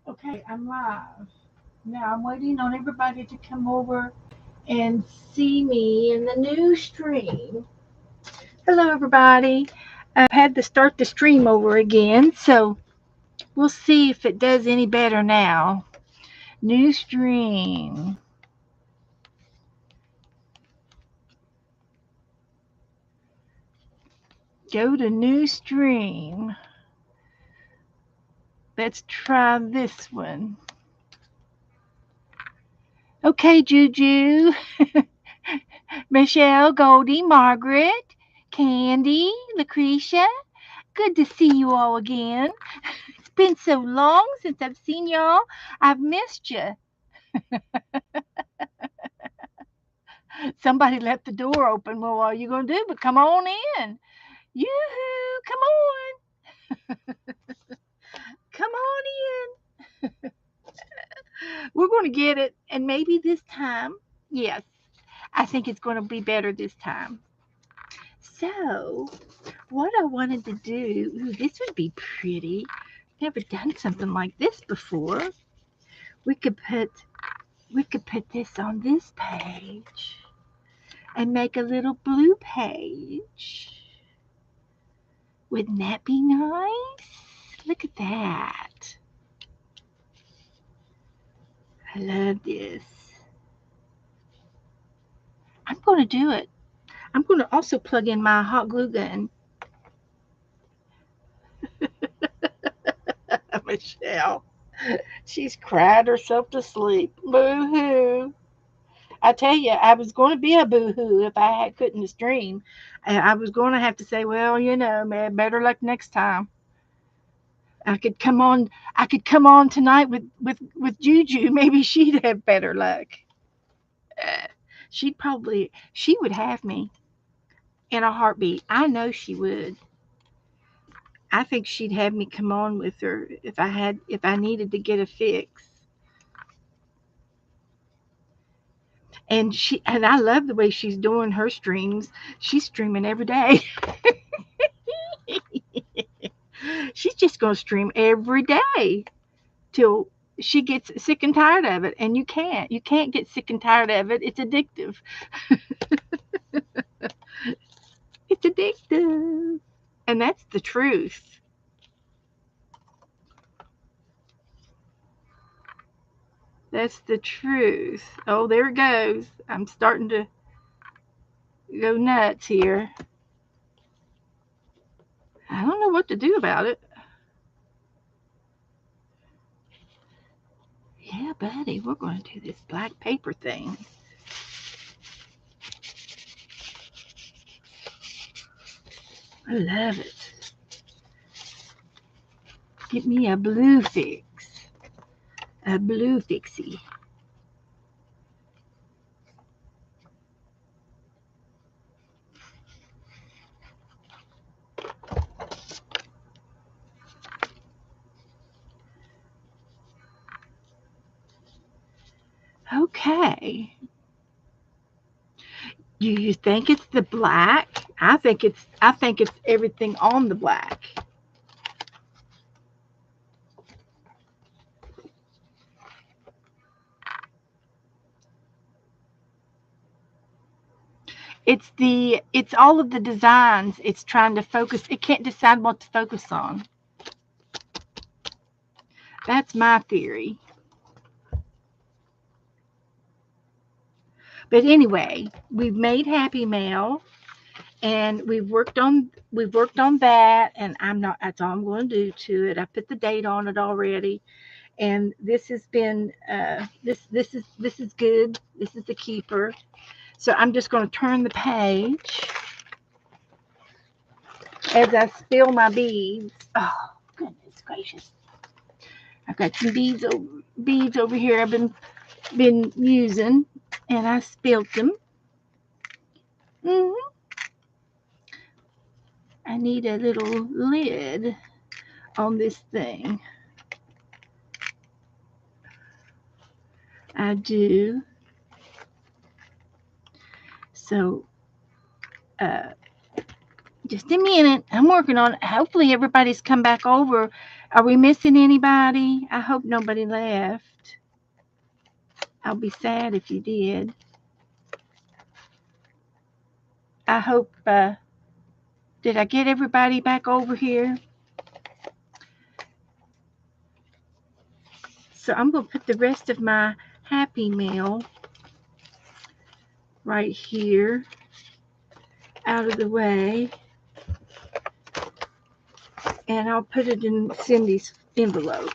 Okay, I'm live. Now I'm waiting on everybody to come over and see me in the new stream. Hello, everybody. I've had to start the stream over again, so we'll see if it does any better now. New stream. Go to new stream. Let's try this one. Okay, Juju, Michelle, Goldie, Margaret, Candy, Lucretia. Good to see you all again. It's been so long since I've seen y'all. I've missed you. Somebody left the door open. Well, what are you going to do? But come on in. Yoo-hoo, come on. Come on in. We're going to get it. And maybe this time, yes, I think it's going to be better this time. So, what I wanted to do, ooh, this would be pretty. Never done something like this before. We could put we could put this on this page and make a little blue page. Wouldn't that be nice? Look at that. I love this. I'm going to do it. I'm going to also plug in my hot glue gun. Michelle, she's cried herself to sleep. Boo hoo. I tell you, I was going to be a boo-hoo if couldn't stream. And I was going to have to say, well, man, better luck next time. I could come on. I could come on tonight with Juju. Maybe she'd have better luck. Uh, she would have me in a heartbeat. I know she would. I think she'd have me come on with her if I needed to get a fix. And I love the way she's doing her streams. She's streaming every day. She's just going to stream every day till she gets sick and tired of it. And you can't get sick and tired of it. It's addictive. It's addictive. And that's the truth. That's the truth. Oh, there it goes. I'm starting to go nuts here. I don't know what to do about it. Yeah, buddy, we're going to do this black paper thing. I love it. Get me a blue fix. A blue fixie. Okay. Do you think it's the black? I think it's everything on the black. It's all of the designs. It's trying to focus. It can't decide what to focus on. That's my theory. But anyway, we've made Happy Mail and we've worked on that, and I'm not that's all I'm going to do to it. I put the date on it already, and this has been this is good. This is the keeper. So I'm just going to turn the page as I spill my beads. Oh, goodness gracious. I've got some beads over here I've been using, and I spilled them. hmm I need a little lid on this thing. I do. So, uh, just a minute. I'm working on it. Hopefully, everybody's come back over Are we missing anybody? I hope nobody left. I'll be sad if you did. I hope, did I get everybody back over here? So I'm going to put the rest of my Happy Meal right here out of the way. And I'll put it in Cindy's envelope.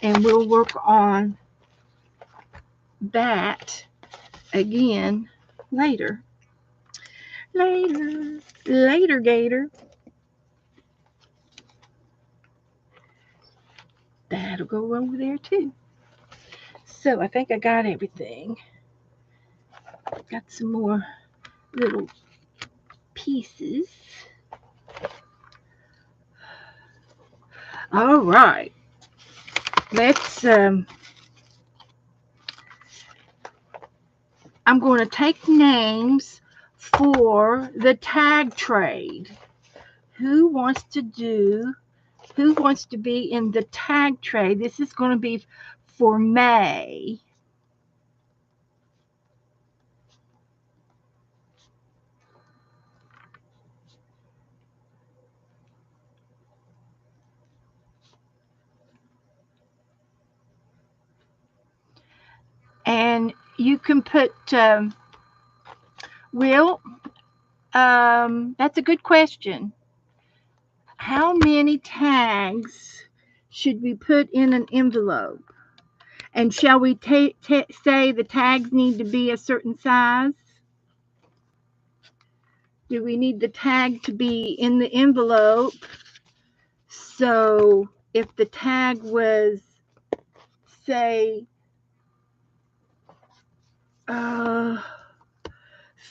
And we'll work on that again later. Later, Gator. That'll go over there too. So I think I got everything. Got some more little pieces. All right. Let's, I'm going to take names for the tag trade. Who wants to be in the tag trade? This is going to be for May. And you can put, Will, that's a good question. How many tags should we put in an envelope? And shall we say the tags need to be a certain size? Do we need the tag to be in the envelope? So if the tag was, say,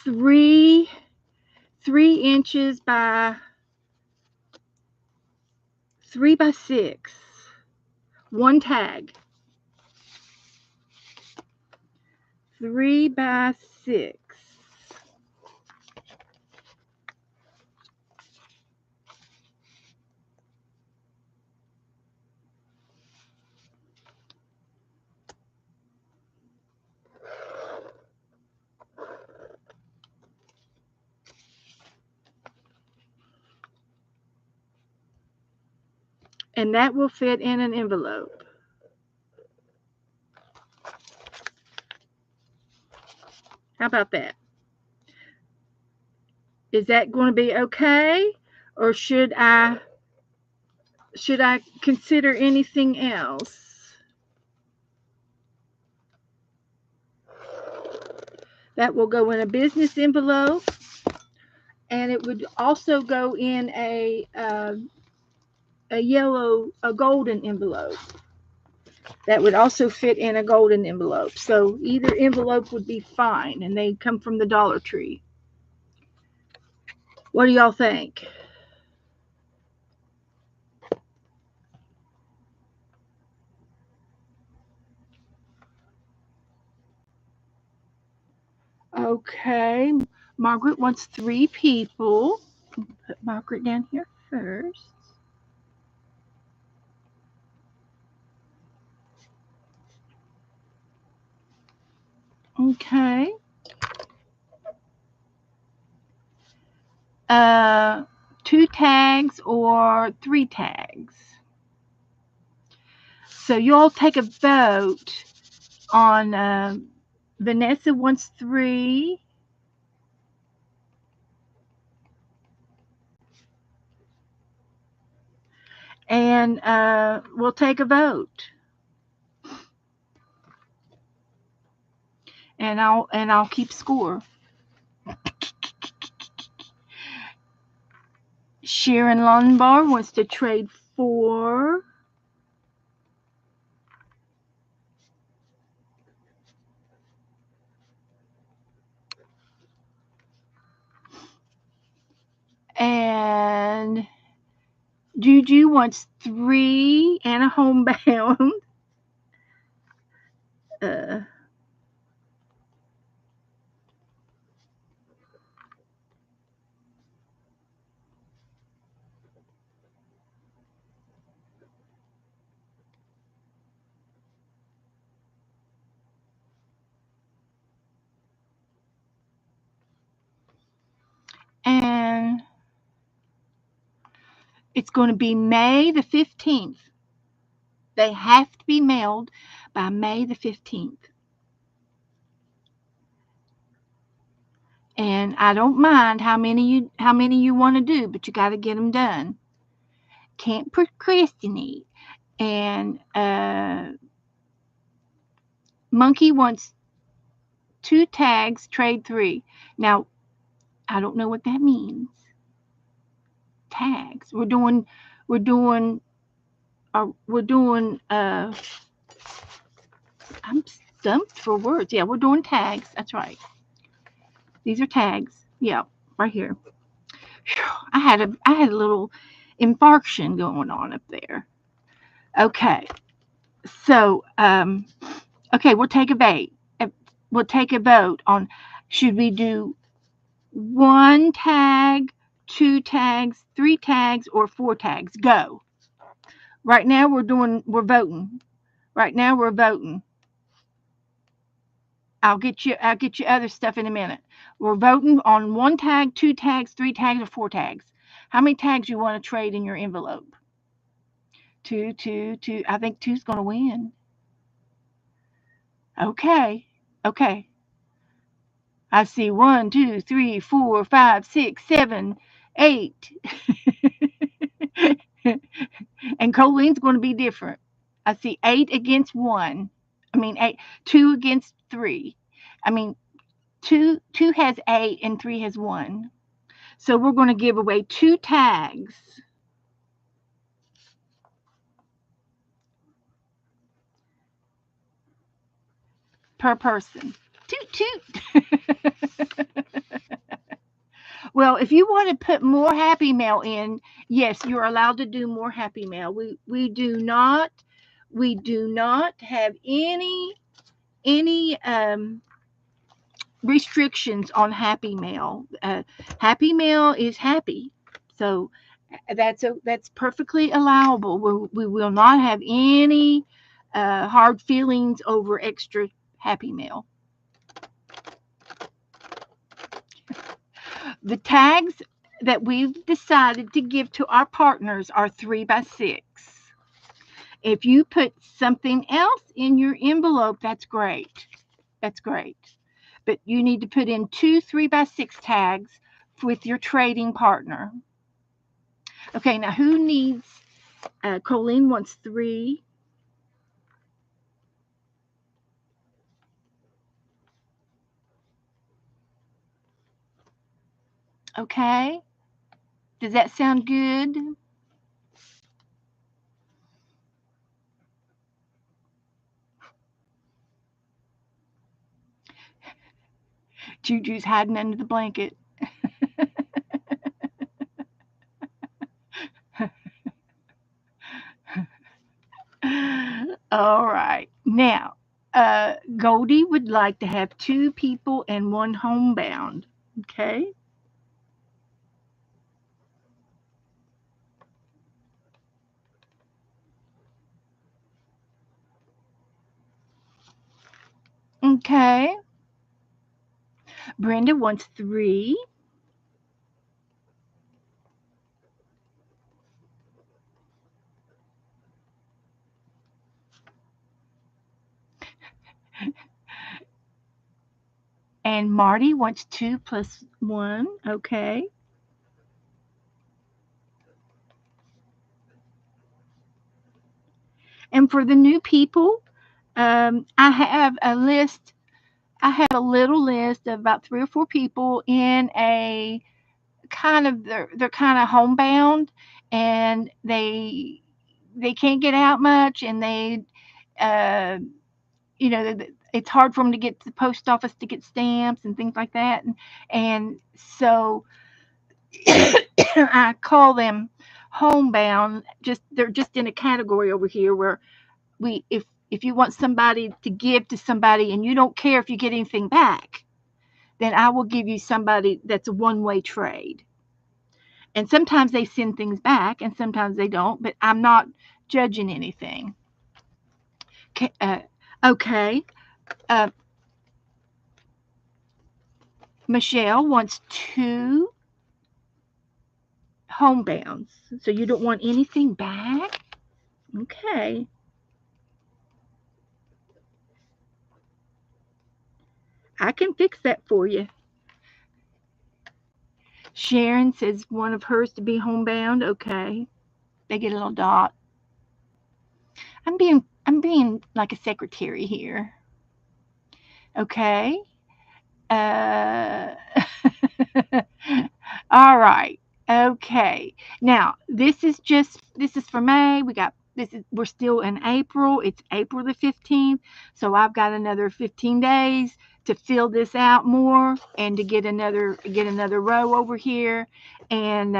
3 inches by 3 by 6, one tag, 3 by 6. And that will fit in an envelope. How about that? Is that going to be okay? Or should I consider anything else? That will go in a business envelope, and it would also go in a golden envelope. That would also fit in a golden envelope. So either envelope would be fine, and they come from the Dollar Tree. What do y'all think? Okay, Margaret wants 3 people. Put Margaret down here first. Okay. 2 tags or 3 tags. So you all take a vote on Vanessa wants 3. And we'll take a vote. And I'll keep score. Sharon Lombard wants to trade 4. And Juju wants 3 and a homebound. It's going to be May the 15th. They have to be mailed by May the 15th. And I don't mind how many you want to do, but you got to get them done. Can't procrastinate. And Monkey wants 2 tags, trade 3. Now, I don't know what that means. Tags. We're doing I'm stumped for words. Yeah, we're doing tags. That's right. These are tags. Yeah, right here. I had a little infarction going on up there. Okay. So, okay, we'll take a vote. We'll take a vote on should we do 1 tag, 2 tags, 3 tags, or 4 tags. Go. Right now we're voting. Right now we're voting. I'll get you other stuff in a minute. We're voting on 1 tag, 2 tags, 3 tags, or 4 tags. How many tags you want to trade in your envelope? 2, 2, 2. I think 2's going to win. Okay. Okay. I see 1, 2, 3, 4, 5, 6, 7, 8. And Colleen's going to be different. I see 8 against 1. I mean, 2 against 3. I mean, two has 8 and 3 has 1. So we're going to give away 2 tags. Per person. Toot toot. Well, if you want to put more Happy Mail in, yes, you're allowed to do more Happy Mail. We do not have any restrictions on Happy Mail. Happy Mail is happy, so that's perfectly allowable. We will not have any hard feelings over extra Happy Mail. The tags that we've decided to give to our partners are 3 by 6. If you put something else in your envelope, that's great. That's great. But you need to put in 2 3 by 6 tags with your trading partner. Okay, now who needs, Colleen wants 3. Okay, does that sound good? Juju's hiding under the blanket. All right. Now, Goldie would like to have 2 people and 1 homebound. Okay. Okay. Brenda wants 3. And Marty wants 2 plus 1. Okay. And for the new people, I have a list. I have a little list of about 3 or 4 people in a kind of they're kind of homebound, and they can't get out much, and they uh, it's hard for them to get to the post office to get stamps and things like that, and so I call them homebound. Just they're just in a category over here where we if you want somebody to give to somebody and you don't care if you get anything back, then I will give you somebody that's a one-way trade. And sometimes they send things back and sometimes they don't, but I'm not judging anything. Okay. Okay. Uh, Michelle wants 2 homebounds. So you don't want anything back? Okay. I can fix that for you. Sharon says one of hers to be homebound. Okay. They get a little dot. I'm being like a secretary here. Okay. Uh all right. Okay. Now, this is for May. We're still in April. It's April the 15th. So I've got another 15 days to fill this out more and to get another row over here. And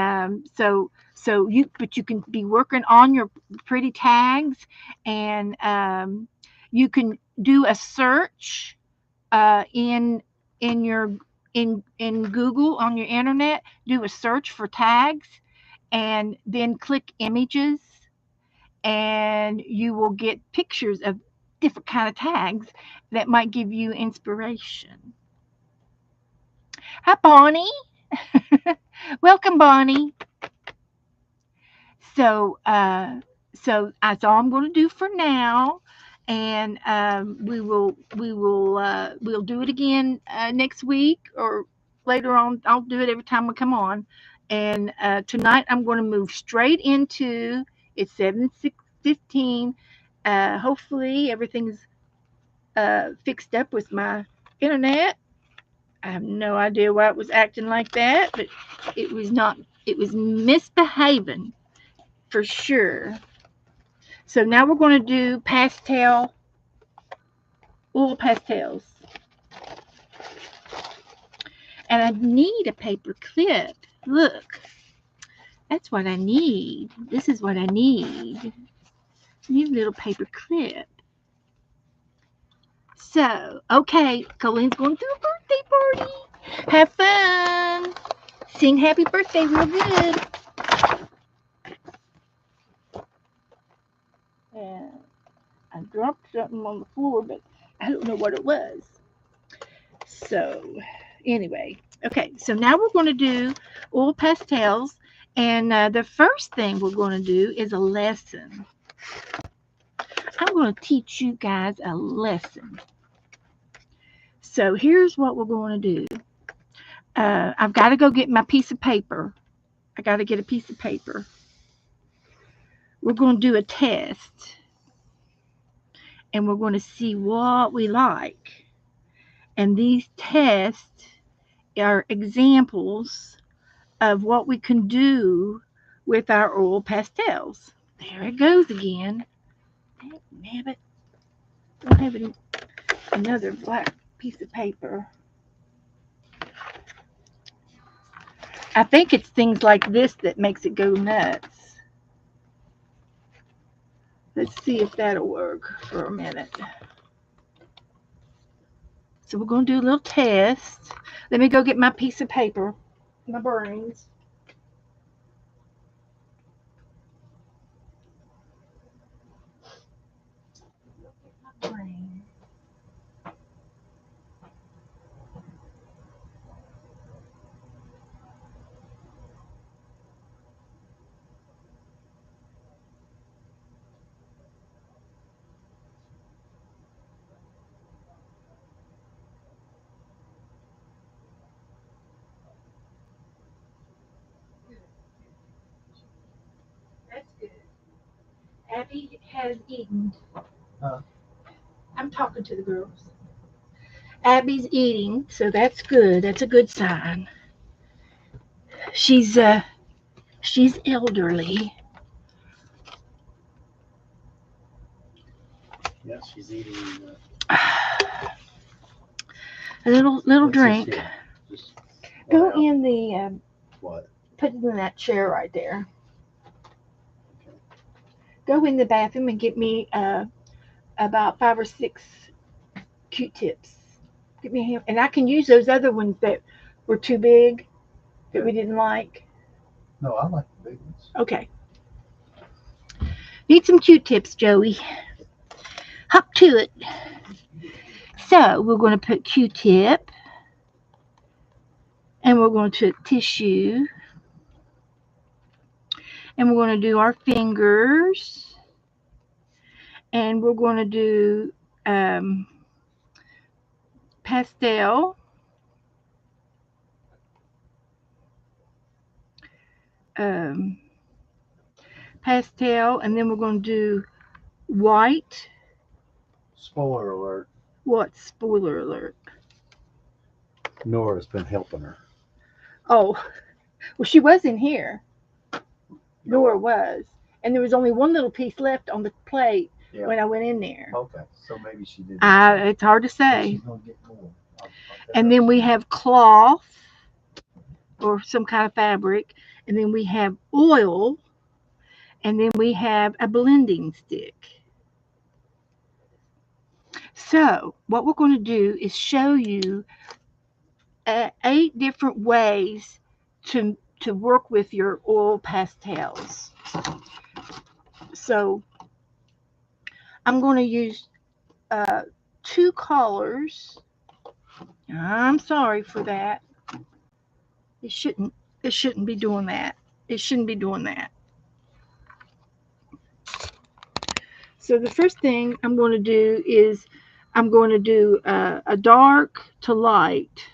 but you can be working on your pretty tags, and you can do a search in your in Google on your internet, do a search for tags and then click images, and you will get pictures of different kind of tags that might give you inspiration. Hi Bonnie. Welcome Bonnie. So that's all I'm going to do for now, and we'll do it again next week or later on. I'll do it every time we come on, and tonight I'm going to move straight into it's 7:15. Hopefully everything's fixed up with my internet. I have no idea why it was acting like that, but it was not. It was misbehaving for sure. So now we're going to do oil pastels. And I need a paper clip. Look, that's what I need. This is what I need. I need a little paper clip. So, okay, Colleen's going to a birthday party. Have fun. Sing happy birthday real good. And I dropped something on the floor, but I don't know what it was. So, anyway, okay, so now we're going to do oil pastels, and the first thing we're going to do is a lesson. I'm going to teach you guys a lesson. So here's what we're going to do. I've got to go get my piece of paper. I got to get a piece of paper. We're going to do a test, and we're going to see what we like. And these tests are examples of what we can do with our oil pastels. There it goes again. Damn it. I don't have another black piece of paper. I think it's things like this that makes it go nuts. Let's see if that'll work for a minute. So we're going to do a little test. Let me go get my piece of paper, my brains. That's good. Abby has eaten. I'm talking to the girls. Abby's eating, so that's good. That's a good sign. She's elderly. Yes, she's eating. A little What's drink. this here? Just Go what? in the What? put it in that chair right there. Go in the bathroom and get me about 5 or 6 Q-tips. Get me a hand, and I can use those other ones that were too big that we didn't like. No, I like the big ones. Okay. Need some Q-tips, Joey. Hop to it. So we're going to put Q-tip, and we're going to put tissue, And we're going to do our fingers. And we're going to do pastel. Um, Pastel. And then we're going to do white. Spoiler alert. What? Spoiler alert. Nora's been helping her. Oh, well, she was in here. Nora was. And there was only one little piece left on the plate Yeah. when I went in there. Okay, so maybe she did. It's hard to But say. she's gonna get more. And then we have cloth or some kind of fabric. And then we have oil. And then we have a blending stick. So, what we're going to do is show you 8 different ways to work with your oil pastels. So, I'm going to use 2 colors. I'm sorry for that. It shouldn't be doing that. It shouldn't be doing that. So the first thing I'm going to do is I'm going to do a dark to light.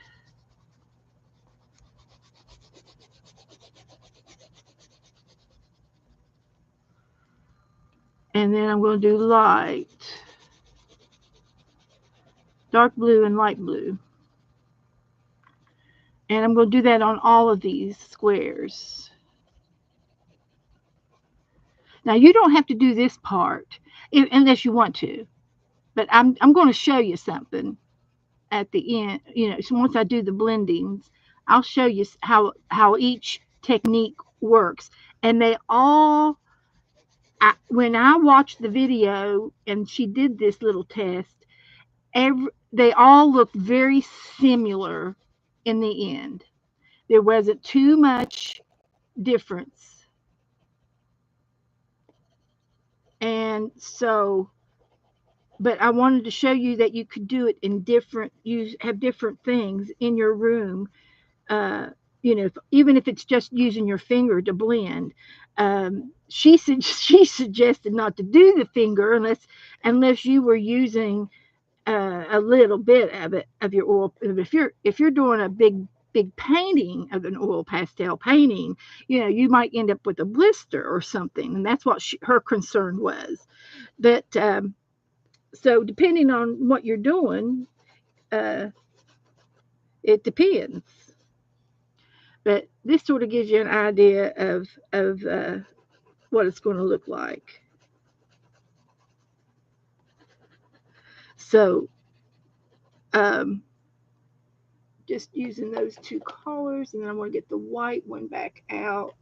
And then I'm going to do light. Dark blue and light blue. And I'm going to do that on all of these squares. Now you don't have to do this part unless you want to. But I'm going to show you something at the end. So once I do the blendings, I'll show you how each technique works. And they all, when I watched the video and she did this little test, they all looked very similar in the end. There wasn't too much difference. And so, but I wanted to show you that you could do it in have different things in your room. Even if it's just using your finger to blend. She suggested not to do the finger unless you were using a little bit of your oil. If you're doing a big painting of an oil pastel painting, you might end up with a blister or something, and that's what her concern was. But so depending on what you're doing, it depends. But this sort of gives you an idea of what it's going to look like. So, just using those 2 colors, and then I'm going to get the white one back out.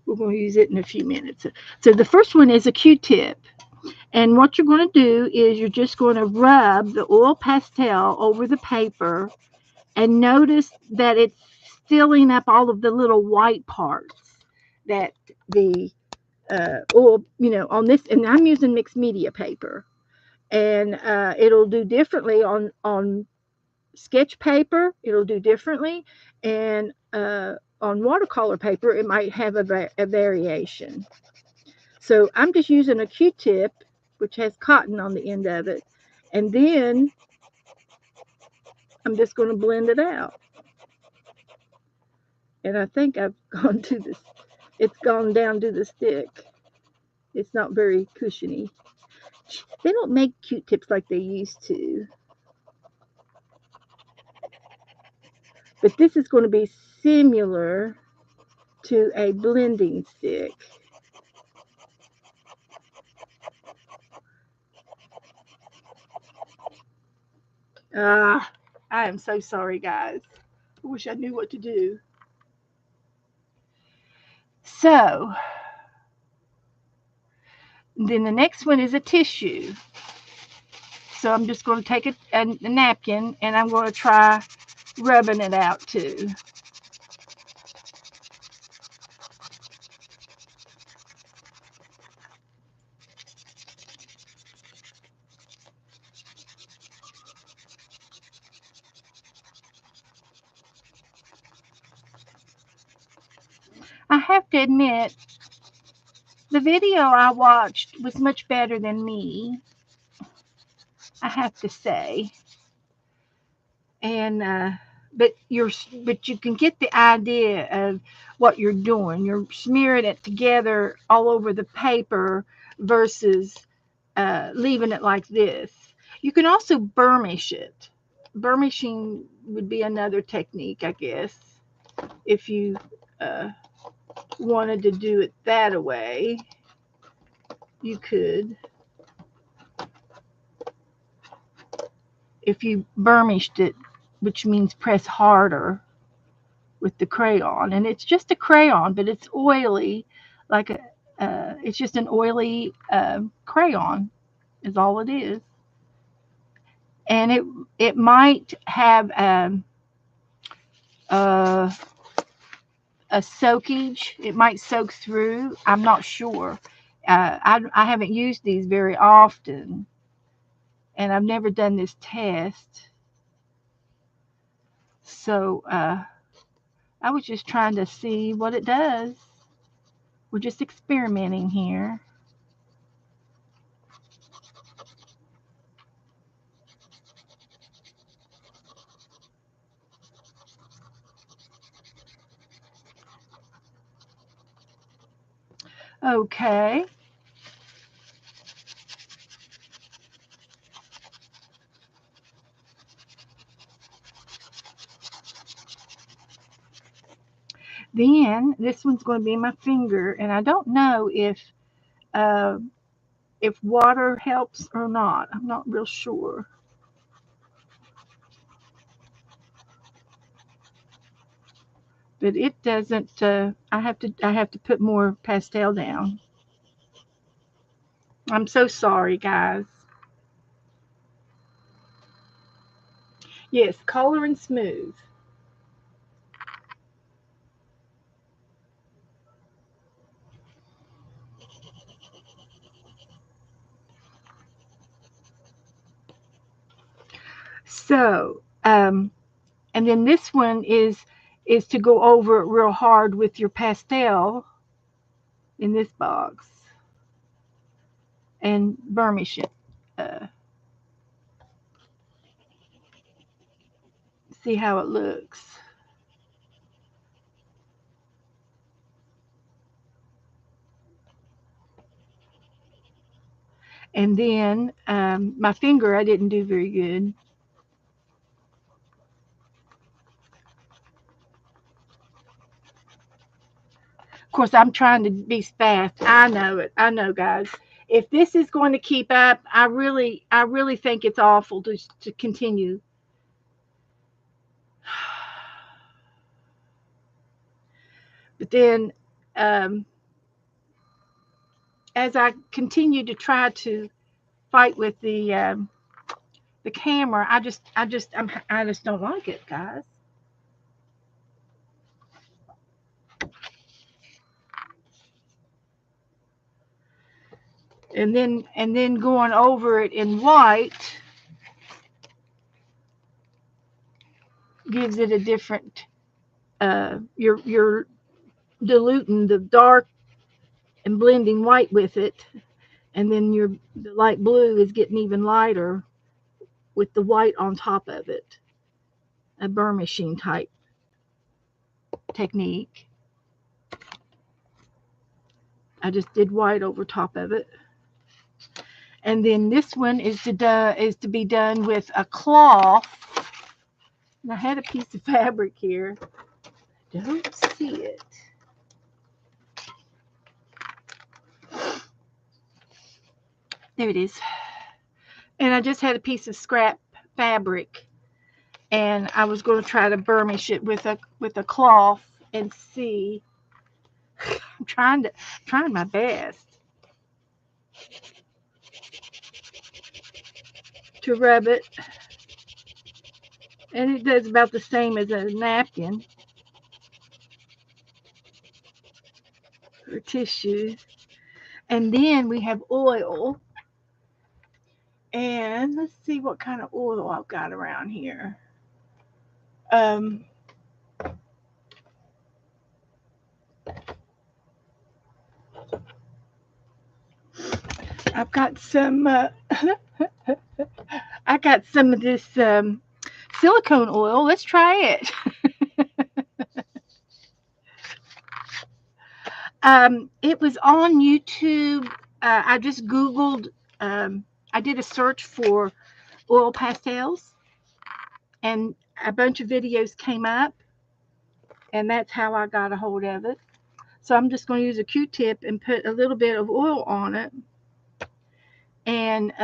We're going to use it in a few minutes. So the first one is a Q-tip. And what you're going to do is you're just going to rub the oil pastel over the paper and notice that it's filling up all of the little white parts that the oil, on this, and I'm using mixed media paper, and it'll do differently on sketch paper. It'll do differently, and on watercolor paper, it might have a variation. So I'm just using a Q-tip, which has cotton on the end of it, and then I'm just going to blend it out. And I think I've gone to this. It's gone down to the stick. It's not very cushiony. They don't make Q-tips like they used to. But this is going to be similar to a blending stick. I am so sorry, guys. I wish I knew what to do. So, then the next one is a tissue. So I'm just going to take a napkin and I'm going to try rubbing it out too. I have to admit, the video I watched was much better than me, I have to say. And but you can get the idea of what you're doing. You're smearing it together all over the paper versus leaving it like this. You can also burnish it. Burnishing would be another technique, I guess, if you uh, wanted to do it that way. You could, if you burnished it, which means press harder with the crayon, and it's just a crayon, but it's oily, like a. It's just an oily crayon, is all it is, and it might have uh, a soakage. It might soak through. I'm not sure. I haven't used these very often, and I've never done this test. So I was just trying to see what it does. We're just experimenting here. Okay. Then this one's going to be my finger, and I don't know uh, if water helps or not. I'm not real sure. But it doesn't. I have to put more pastel down. I'm so sorry, guys. Yes, color and smooth. So, and then this one is to go over it real hard with your pastel in this box and burnish it. Uh, See how it looks. And then my finger, I didn't do very good. Of course, I'm trying to be fast. I know it. I know, guys. If this is going to keep up, I really think it's awful to continue. But then, um, as I continue to try to fight with the camera, I just don't like it, guys. And then going over it in white gives it a different. You're diluting the dark and blending white with it, and then the light blue is getting even lighter with the white on top of it. A burnishing type technique. I just did white over top of it. And then this one is to be done with a cloth. And I had a piece of fabric here. Don't see it. There it is. And I just had a piece of scrap fabric, and I was going to try to burnish it with a cloth and see. I'm trying my best to rub it, and it does about the same as a napkin or tissue. And then we have oil, and let's see what kind of oil I've got around here. Um, I've got some. I got some of this silicone oil. Let's try it. It was on YouTube. I just Googled. I did a search for oil pastels, and a bunch of videos came up, and that's how I got a hold of it. So I'm just going to use a Q-tip and put a little bit of oil on it, and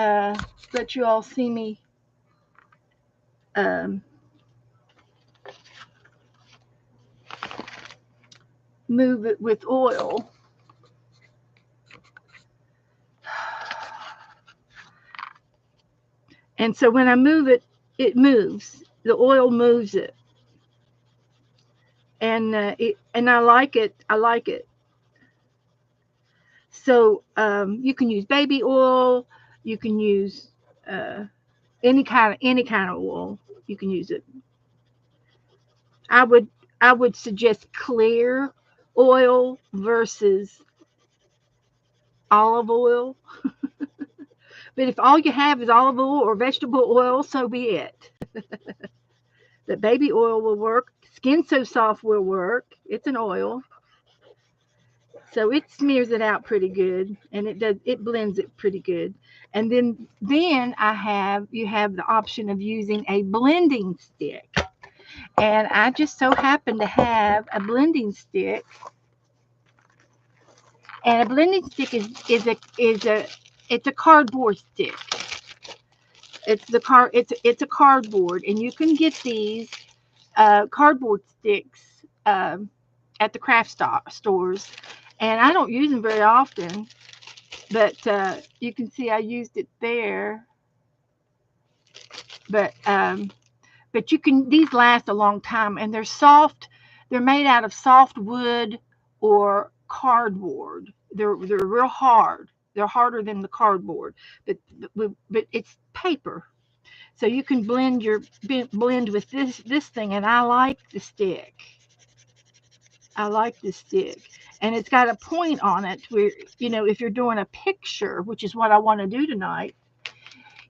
let you all see me um, move it with oil. And so when I move it, it moves. The oil moves it, and I like it. I like it. So you can use baby oil. You can use uh, any kind of oil. You can use it. I would I would suggest clear oil versus olive oil. But if all you have is olive oil or vegetable oil, so be it. The baby oil will work. Skin So Soft will work. It's an oil. So it smears it out pretty good, and it blends it pretty good. And then you have the option of using a blending stick. And I just so happen to have a blending stick. And a blending stick is a cardboard stick. It's a cardboard, and you can get these cardboard sticks at the stores. And I don't use them very often, but you can see I used it there. But these last a long time, and they're soft. They're made out of soft wood or cardboard. They're real hard. They're harder than the cardboard, but it's paper. So you can blend with this thing, and I like the stick. I like the stick, and it's got a point on it where if you're doing a picture, which is what I want to do tonight,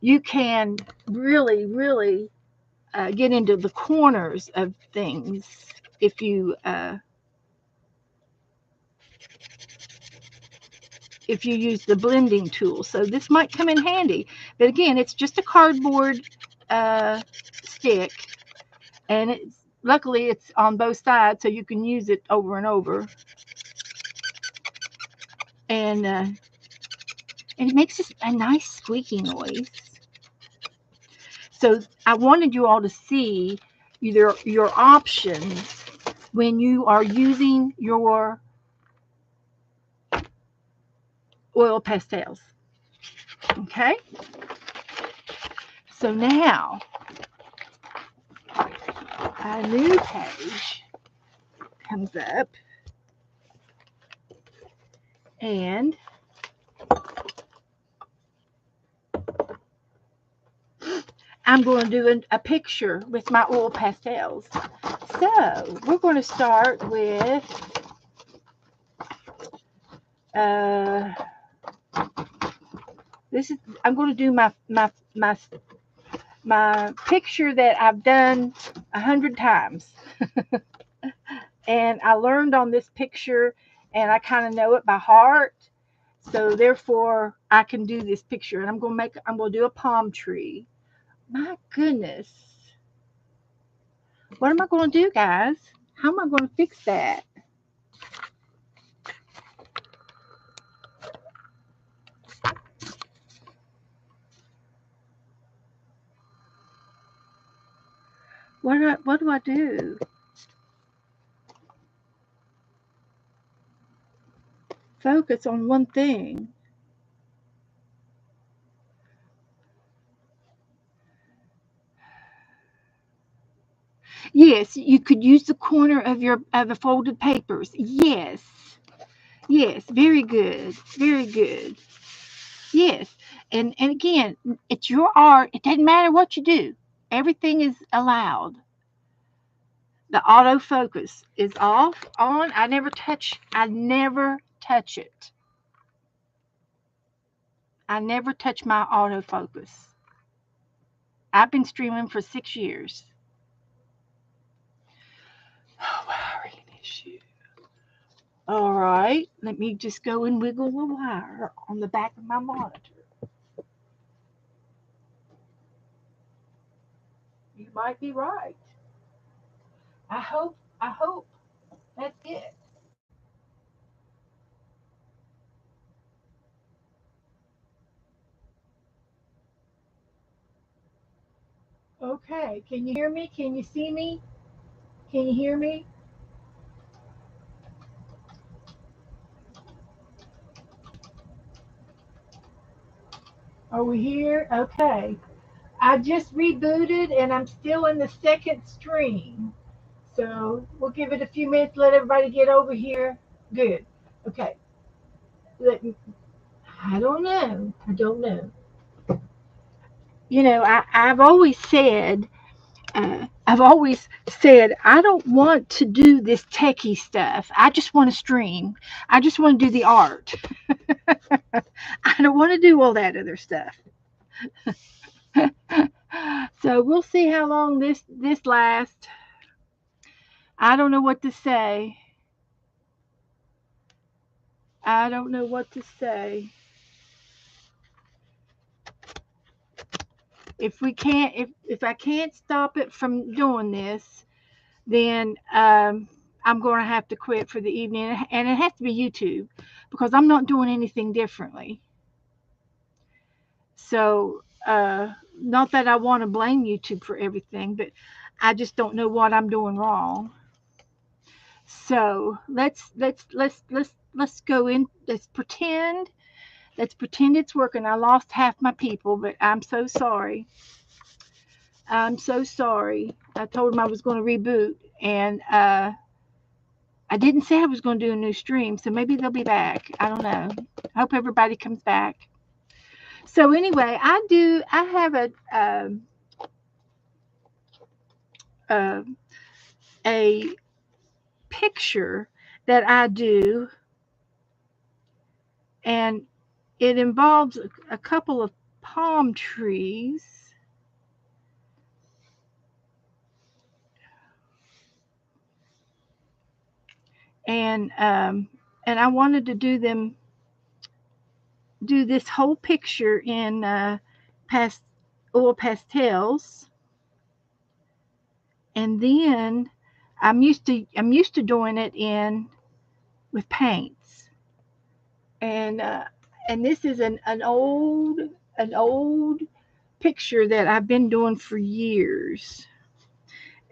you can really, really get into the corners of things if you use the blending tool. So this might come in handy. But again, it's just a cardboard stick, and luckily it's on both sides, so you can use it over and over. And it makes a nice squeaky noise. So I wanted you all to see your options when you are using your oil pastels. Okay? So now a new page comes up, and I'm going to do a picture with my oil pastels. So we're going to start with I'm going to do my picture that I've done 100 times. And I learned on this picture, and I kind of know it by heart. So therefore I can do this picture, and I'm going to do a palm tree. My goodness. What am I going to do, guys? How am I going to fix that? What do I do? Focus on one thing. Yes, you could use the corner of the folded papers. Yes. Yes, very good. Very good. Yes. And again, it's your art. It doesn't matter what you do. Everything is allowed. The autofocus is off, on. I never touch it. I never touch my autofocus. I've been streaming for 6 years. Oh, wiring issue. All right, let me just go and wiggle the wire on the back of my monitor. You might be right. I hope that's it. Okay, can you hear me? Can you see me? Can you hear me? Are we here? Okay. I just rebooted and I'm still in the second stream. So we'll give it a few minutes, let everybody get over here. Good. Okay. Let me, I don't know. I don't know. I've always said, I don't want to do this techie stuff. I just want to stream. I just want to do the art. I don't want to do all that other stuff. So we'll see how long this lasts. I don't know what to say. I don't know what to say. If I can't stop it from doing this, then I'm going to have to quit for the evening, and it has to be YouTube because I'm not doing anything differently. So, not that I want to blame YouTube for everything, but I just don't know what I'm doing wrong. So let's go in. Let's pretend it's working. I lost half my people, but I'm so sorry. I'm so sorry. I told them I was going to reboot, and I didn't say I was going to do a new stream, so maybe they'll be back. I don't know. I hope everybody comes back. So anyway, I have a, a picture that I do, and it involves a couple of palm trees. And I wanted to do this whole picture in past oil pastels, and then I'm used to doing it in with paints, and this is an old picture that I've been doing for years,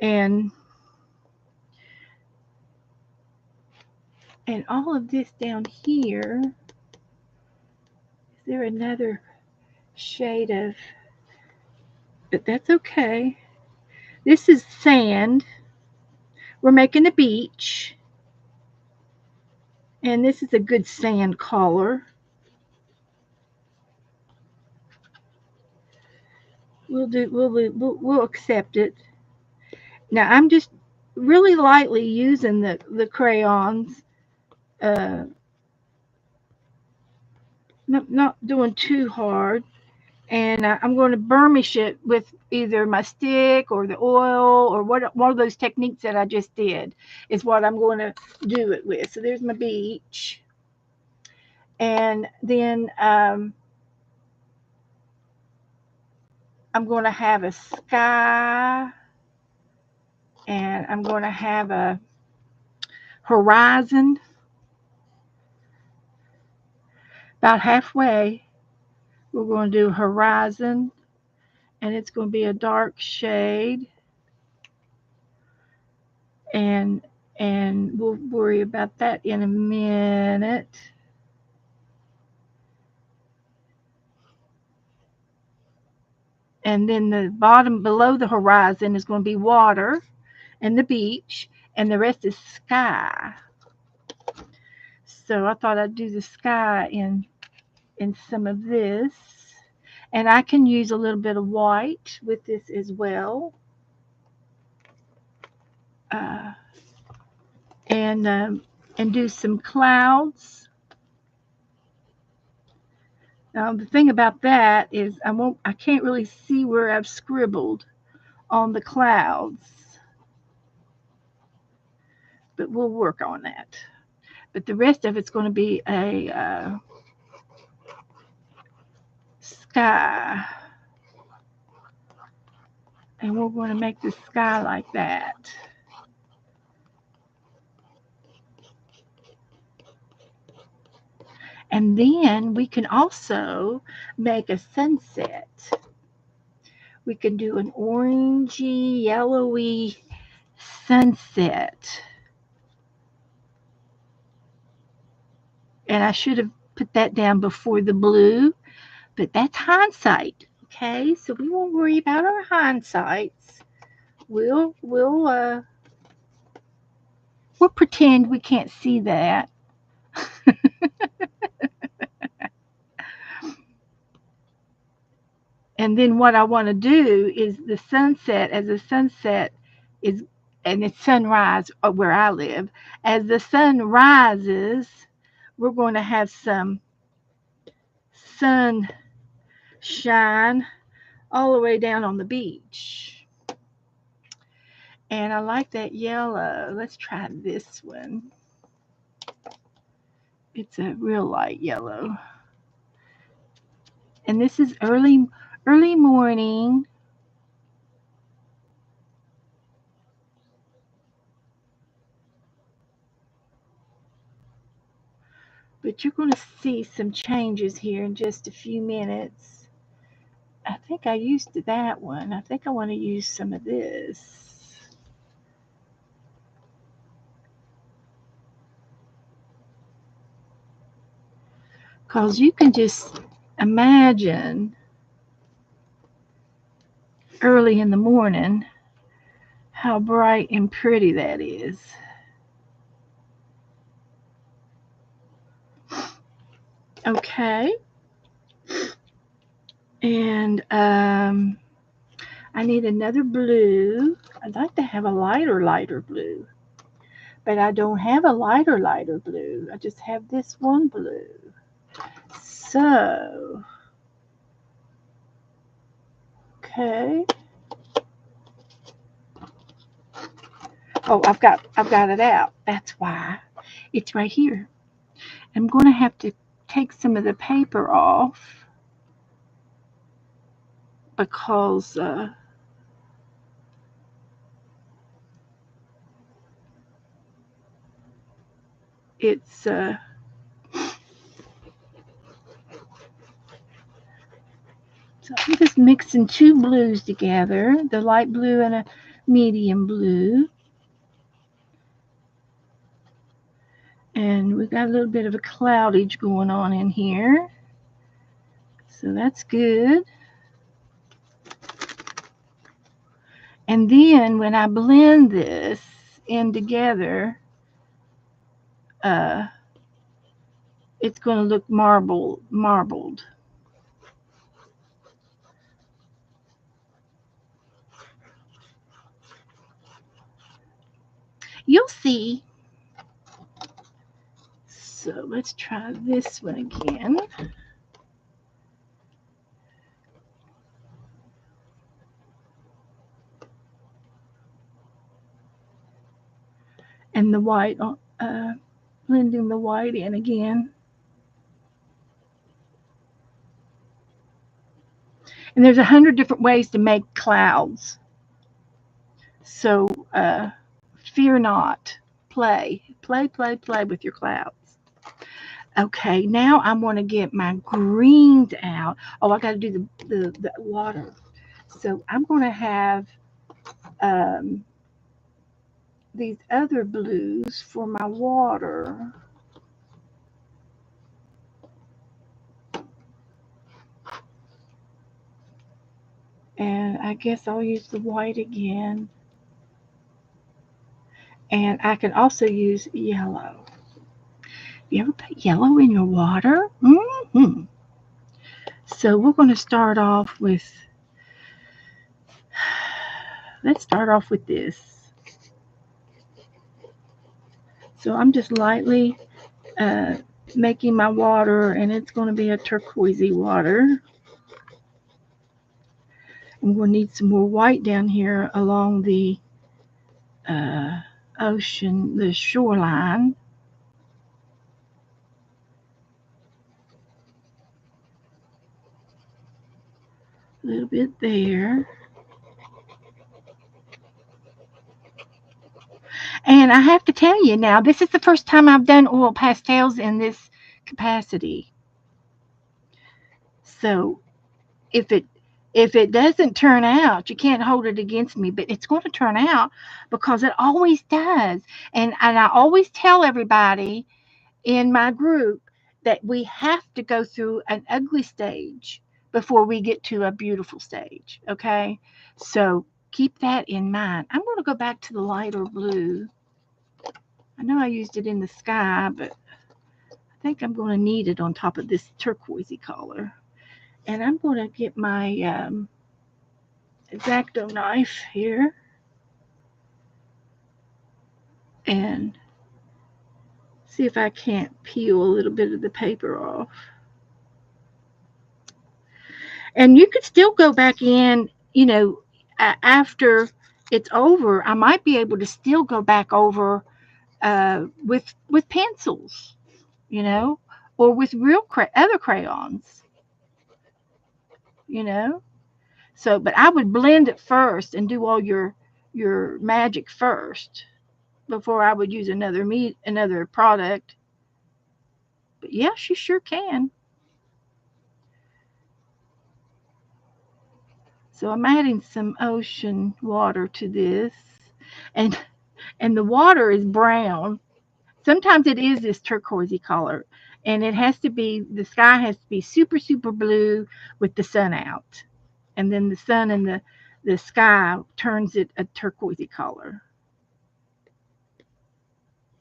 and all of this down here. Is there another shade of? But that's okay. This is sand. We're making a beach, and this is a good sand color. We'll accept it. Now I'm just really lightly using the crayons, uh, not doing too hard, and I'm going to burnish it with either my stick or the oil or one of those techniques that I just did is what I'm going to do it with. So there's my beach, and then I'm going to have a sky, and I'm going to have a horizon about halfway. We're going to do horizon, and it's going to be a dark shade, and we'll worry about that in a minute. And then the bottom below the horizon is going to be water and the beach, and the rest is sky. So I thought I'd do the sky in some of this, and I can use a little bit of white with this as well, uh, and do some clouds. Now the thing about that is I can't really see where I've scribbled on the clouds, but we'll work on that. But the rest of it's going to be a sky, and we're going to make the sky like that. And then we can also make a sunset. We can do an orangey, yellowy sunset. And I should have put that down before the blue, but that's hindsight. Okay, so we won't worry about our hindsights. We'll pretend we can't see that. And then what I want to do is the sunset, as the sunset is, and it's sunrise where I live. As the sun rises, we're going to have some sunshine all the way down on the beach. And I like that yellow. Let's try this one. It's a real light yellow. And this is early morning. But you're going to see some changes here in just a few minutes. I think I used that one. I think I want to use some of this. Because you can just imagine early in the morning how bright and pretty that is. Okay. And I need another blue. I'd like to have a lighter blue. But I don't have a lighter blue. I just have this one blue. So, okay. Oh, I've got it out. That's why. It's right here. I'm going to have to take some of the paper off because it's so I'm just mixing two blues together, the light blue and a medium blue. And we've got a little bit of a cloudage going on in here. So that's good. And then when I blend this in together, it's going to look marbled. You'll see. So let's try this one again. And the white, blending the white in again. And there's 100 different ways to make clouds. So fear not. Play with your clouds. Okay, now I'm going to get my greens out. Oh, I got to do the water. So I'm going to have these other blues for my water. And I guess I'll use the white again. And I can also use yellow. You ever put yellow in your water? Mm-hmm. So we're going to start off with, let's start off with this. So I'm just lightly making my water, and it's going to be a turquoisey water. I'm going to need some more white down here along the uh, ocean, the shoreline. A little bit there. And I have to tell you now, this is the first time I've done oil pastels in this capacity. So if it doesn't turn out, you can't hold it against me, but it's going to turn out because it always does. And I always tell everybody in my group that we have to go through an ugly stage before we get to a beautiful stage. Okay. So keep that in mind. I'm going to go back to the lighter blue. I know I used it in the sky, but I think I'm going to need it on top of this turquoisey color. And I'm going to get my X-Acto knife here and see if I can't peel a little bit of the paper off. And you could still go back in, after it's over. I might be able to still go back over with pencils, you know, or with real other crayons, you know. So, but I would blend it first and do all your magic first before I would use another product. But yes, you sure can. So I'm adding some ocean water to this, and and the water is brown. Sometimes it is this turquoisey color, and the sky has to be super super blue with the sun out, and then the sun and the sky turns it a turquoisey color.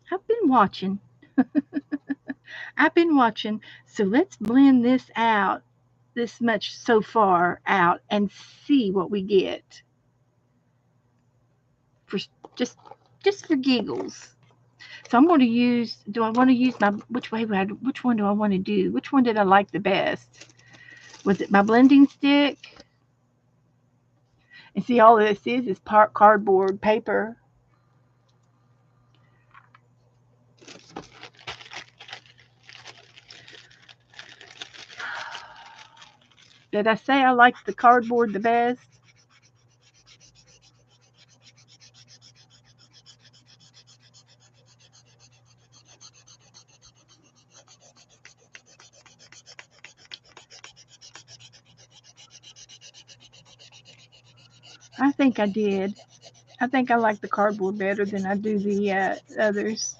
I've been watching. I've been watching. So let's blend this out, this much so far out, and see what we get for just just for giggles. So I'm going to use. Do I want to use my which one do I want to do? Which one did I like the best? Was it my blending stick? And see, all this is part cardboard paper. Did I say I liked the cardboard the best? I think I did. I think I like the cardboard better than I do the others.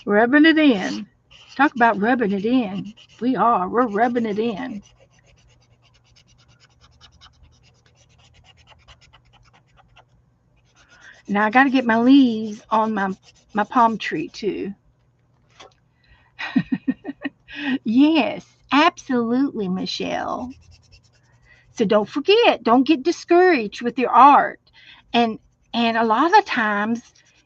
Rubbing it in. Talk about rubbing it in. We are. We're rubbing it in. Now I got to get my leaves on my palm tree too. Yes, absolutely, Michelle. So don't forget, don't get discouraged with your art. And and a lot of times,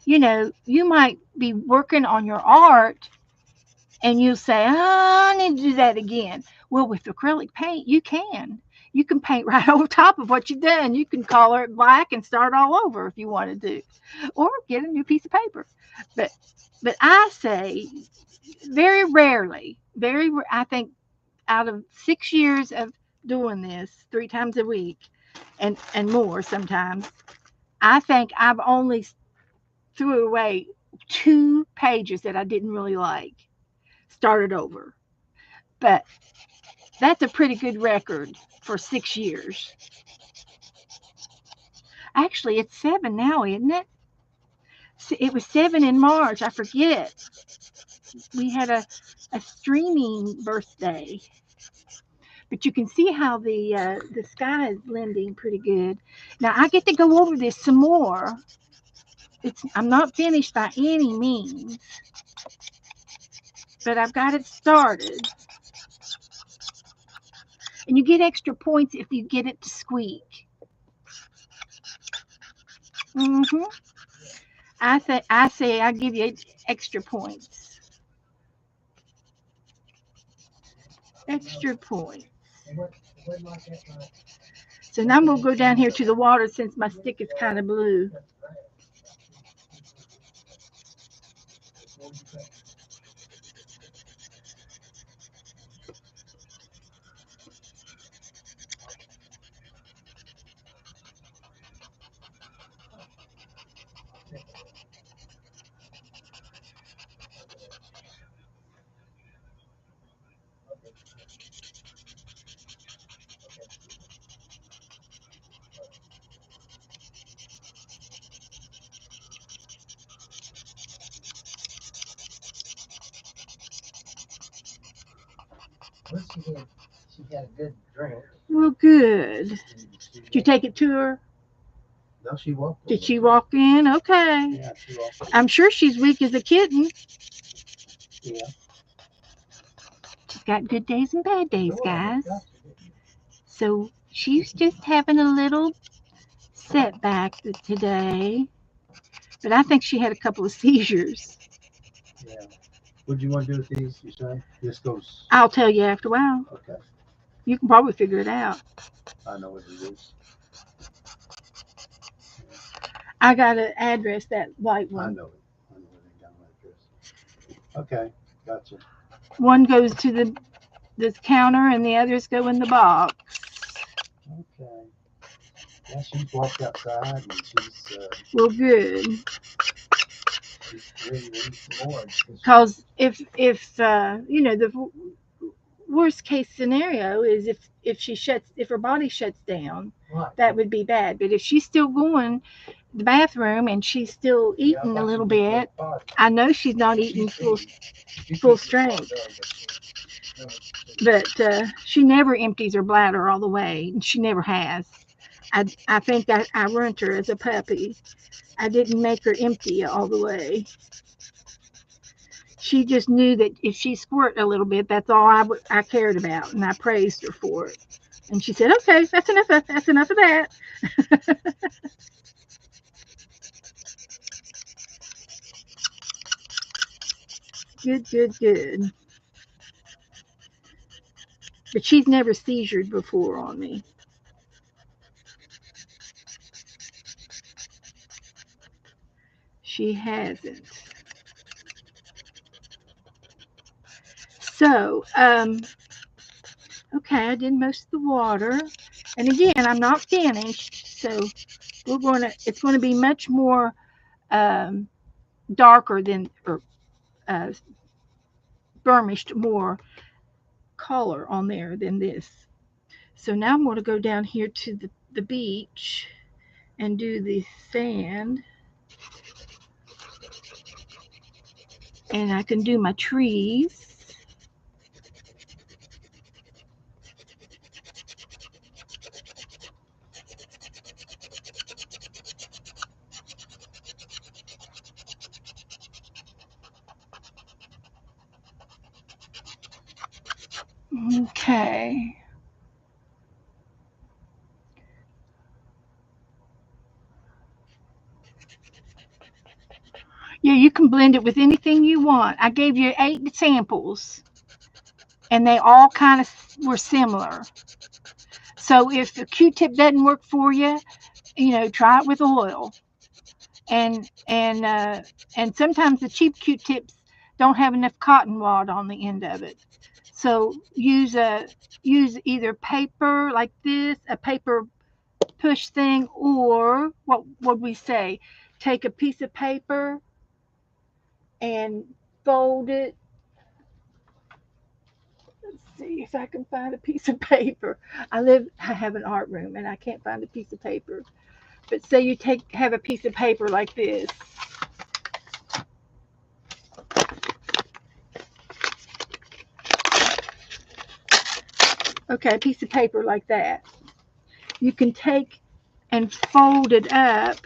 you might be working on your art and you'll say, oh, I need to do that again. Well, with acrylic paint, you can. You can paint right over top of what you've done. You can color it black and start all over if you want to do, or get a new piece of paper. But but I say very rarely, I think out of 6 years of doing this 3 times a week and more sometimes, I think I've only threw away 2 pages that I didn't really like, started over. But that's a pretty good record for 6 years. Actually, it's 7 now, isn't it? It was 7 in March. I forget. We had a streaming birthday. But you can see how the sky is blending pretty good. Now I get to go over this some more. I'm not finished by any means, but I've got it started. And you get extra points if you get it to squeak. Mm-hmm. I give you extra points. Extra points. So now I'm going to go down here to the water since my stick is kind of blue. Well, she had a good drink. Well, good. Did you take it to her? No, she walked. Did she walk in? Okay. Yeah, she walked. I'm sure she's weak as a kitten. Yeah. She's got good days and bad days, guys. So she's just having a little setback today. But I think she had a couple of seizures. Yeah. What do you want to do with these, you say? This goes. I'll tell you after a while. Okay. You can probably figure it out. I know what it is. I got to address that white I one. know it. I know it ain't got my address. Okay. Gotcha. One goes to the counter and the others go in the box. Okay. Yeah, she's walked outside and she's Well, good. ready to eat some more. Because if the worst case scenario is if her body shuts down, Right. that would be bad. But if she's still going to the bathroom and she's still eating a little bit, I know she's not eating full strength. But she never empties her bladder all the way, and she never has. I think I ruined her as a puppy. I didn't make her empty all the way. She just knew that if she squirted a little bit, that's all I cared about, and I praised her for it. And she said, "Okay, that's enough of that." Good. But she's never seizured before on me. She hasn't. So, okay, I did most of the water. And again, I'm not finished, so it's going to be much more darker than, or burnished, more color on there than this. So now I'm going to go down here to the beach and do the sand. And I can do my trees. Okay. Yeah, you can blend it with anything you want. I gave you 8 samples, and they all kind of were similar. So if the Q-tip doesn't work for you, try it with oil. And sometimes the cheap Q-tips don't have enough cotton wad on the end of it. So use either paper like this, a paper push thing, or what would we say? Take a piece of paper and fold it. Let's see if I can find a piece of paper. I have an art room and I can't find a piece of paper. But say you have a piece of paper like this. Okay, a piece of paper like that. You can take and fold it up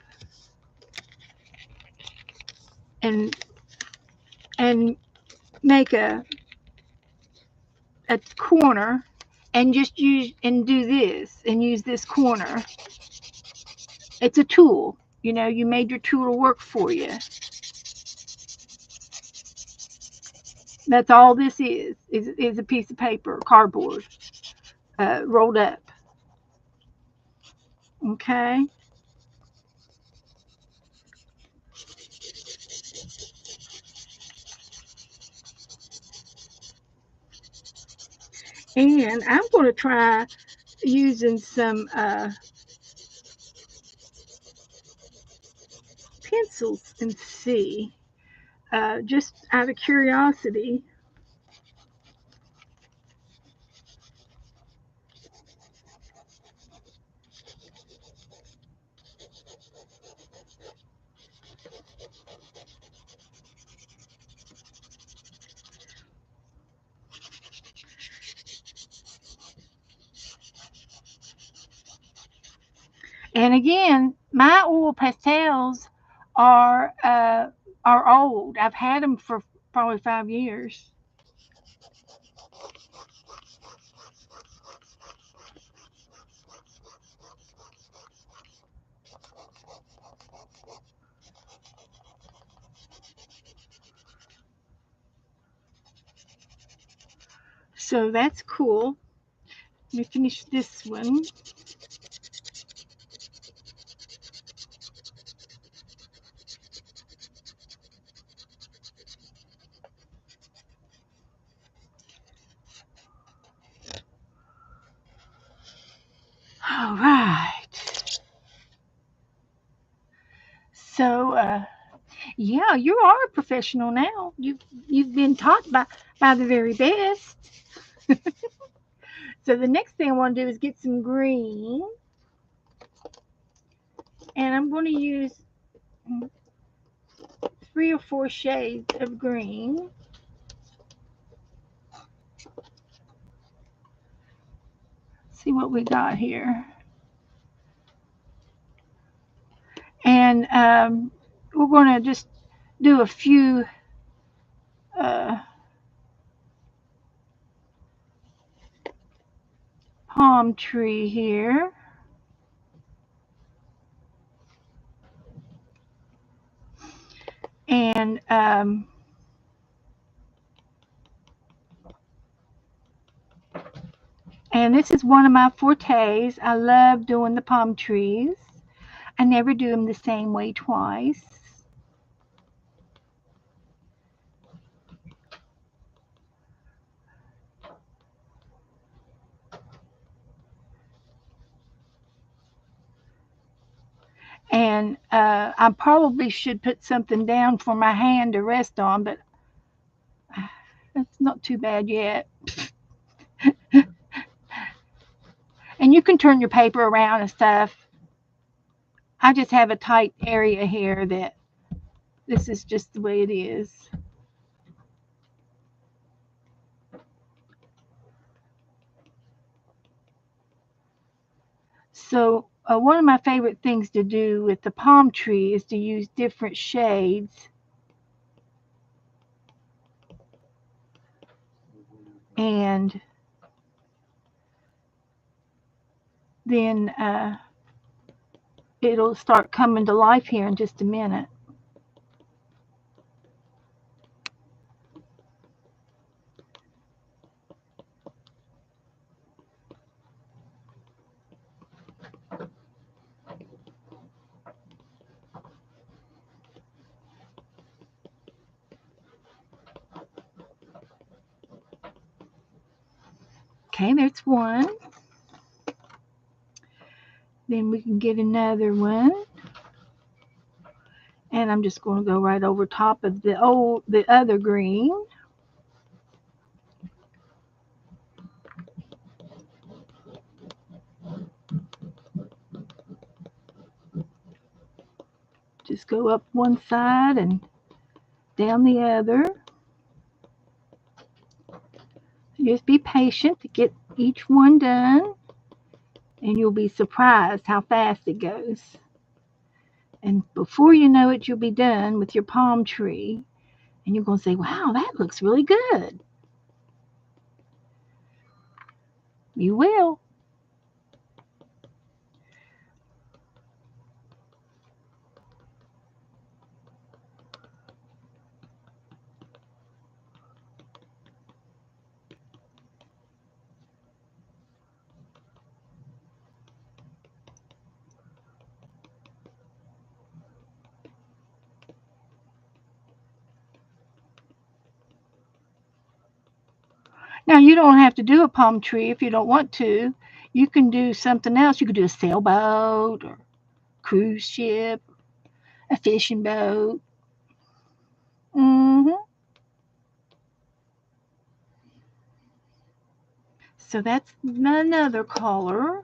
and make a corner and just use and do this and use this corner. It's a tool. You know, you made your tool work for you. That's all this is a piece of paper, cardboard, rolled up. Okay. And I'm going to try using some pencils and see, just out of curiosity. And again, my oil pastels are uh, are old. I've had them for probably 5 years. So that's cool. Let me finish this one. All right. So yeah, you are a professional now. You've been taught by the very best. So the next thing I want to do is get some green, and I'm going to use 3 or 4 shades of green. See what we got here. And we're going to just do a few uh, palm tree here. And this is one of my fortes. I love doing the palm trees. I never do them the same way twice. And I probably should put something down for my hand to rest on, but that's not too bad yet. And you can turn your paper around and stuff. I just have a tight area here that this is just the way it is. So one of my favorite things to do with the palm tree is to use different shades. And then it'll start coming to life here in just a minute. Okay, there's one. Then we can get another one. And I'm just going to go right over top of the other green. Just go up one side and down the other. Just be patient to get each one done, and you'll be surprised how fast it goes. And before you know it, you'll be done with your palm tree, and you're going to say, wow, that looks really good. You will. Now, you don't have to do a palm tree if you don't want to. You can do something else. You could do a sailboat or cruise ship, a fishing boat. hmm So that's another color.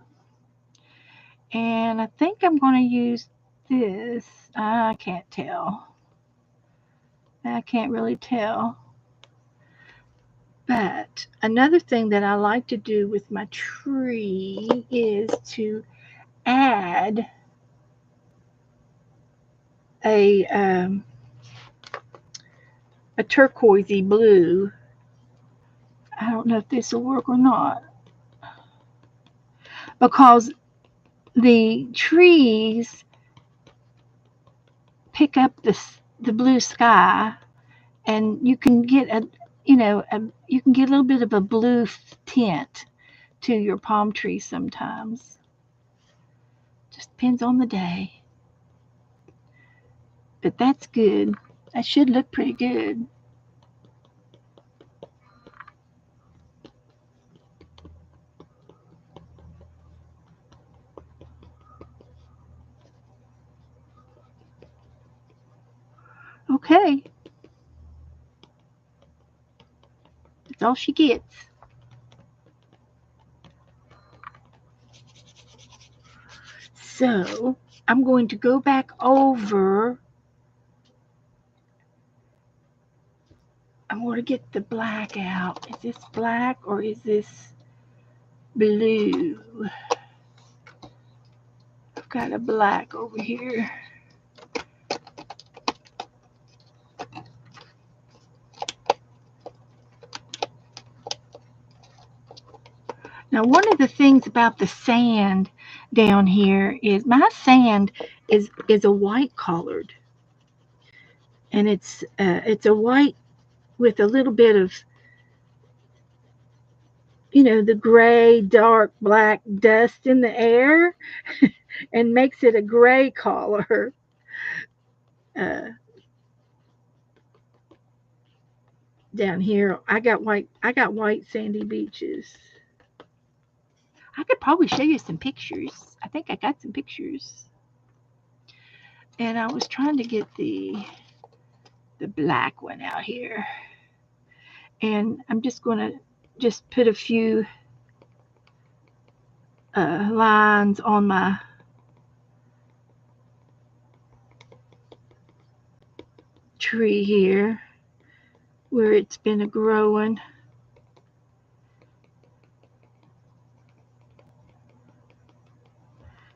And I think I'm going to use this. I can't tell. I can't really tell. But another thing that I like to do with my tree is to add a a turquoisey blue. I don't know if this will work or not because the trees pick up the blue sky, and you can get you can get a little bit of a blue tint to your palm tree sometimes. Just depends on the day. But that's good. That should look pretty good. Okay, that's all she gets. So I'm going to go back over. I'm going to get the black out. Is this black or is this blue? I've got a black over here. Now, one of the things about the sand down here is my sand is a white colored, and it's a white with a little bit of the gray, dark, black dust in the air, and makes it a gray color. Uh, Down here, I got white sandy beaches. I could probably show you some pictures. I think I got some pictures. And I was trying to get the black one out here. And I'm just going to just put a few lines on my tree here where it's been a growing.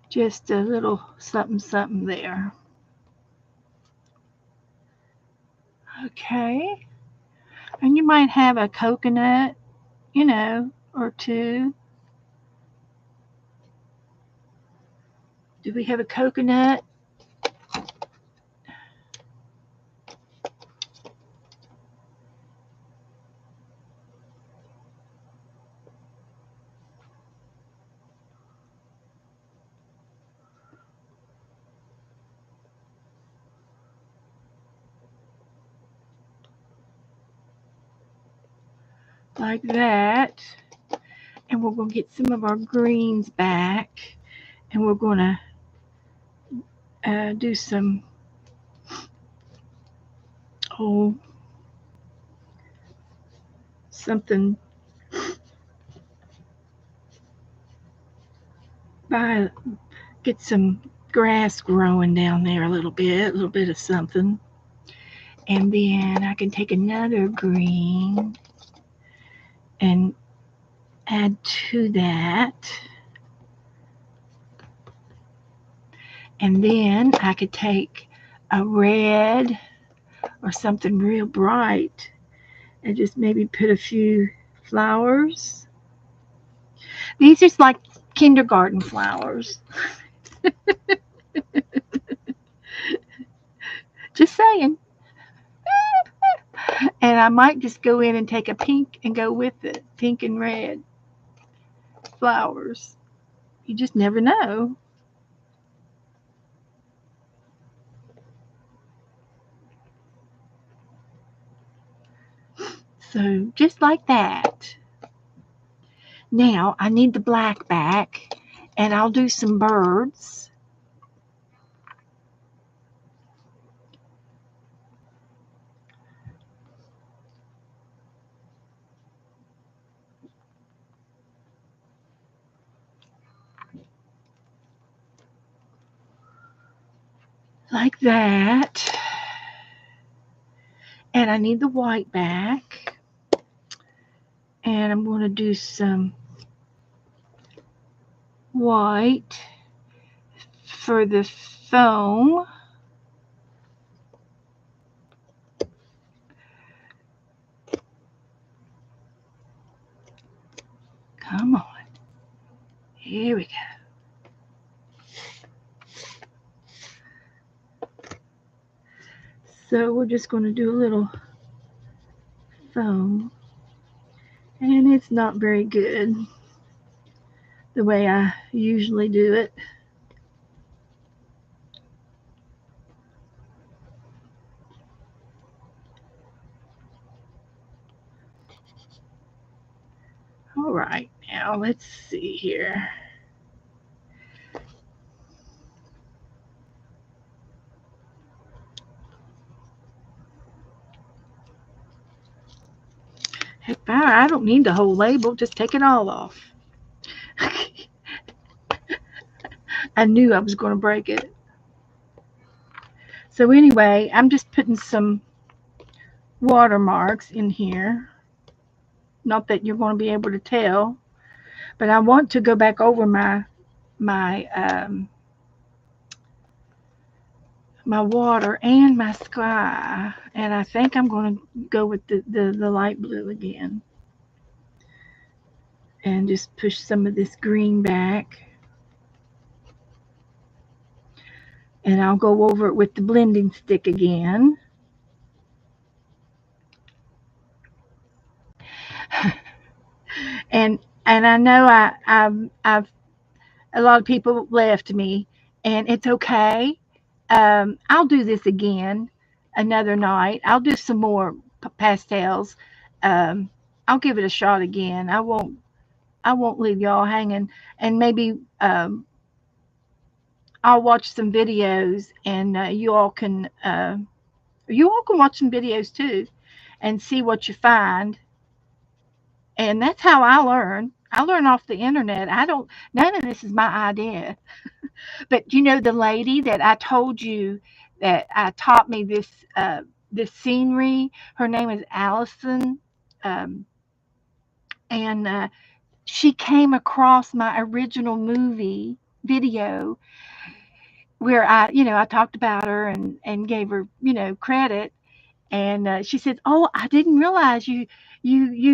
Just a little something something there. Okay. And you might have a coconut, or two. Do we have a coconut? Like that. And we're going to get some of our greens back. And we're going to do some, oh, something by, get some grass growing down there a little bit of something. And then I can take another green and add to that. And then I could take a red or something real bright and just maybe put a few flowers. These are like kindergarten flowers. Just saying. And I might just go in and take a pink and go with it. Pink and red flowers. You just never know. So just like that. Now I need the black back, and I'll do some birds. Like that. And I need the white back. And I'm going to do some white for the foam. Come on. Here we go. So we're just going to do a little foam. And it's not very good the way I usually do it. All right, now let's see here. Heck, I don't need the whole label, just take it all off. I knew I was going to break it. So anyway, I'm just putting some watermarks in here. Not that you're going to be able to tell, but I want to go back over my my water and my sky, and I think I'm going to go with the light blue again, and just push some of this green back, and I'll go over it with the blending stick again. And I know I've a lot of people left me, and it's okay. I'll do this again another night. I'll do some more pastels. Um, I'll give it a shot again. I won't leave y'all hanging, and maybe I'll watch some videos, and you all can watch some videos too, and see what you find. And that's how I learn. I learn off the internet. I don't. None of this is my idea. But you know the lady that I told you that taught me this scenery. Her name is Allison, um, and she came across my original movie video where I talked about her and gave her credit. And she said, "Oh, I didn't realize you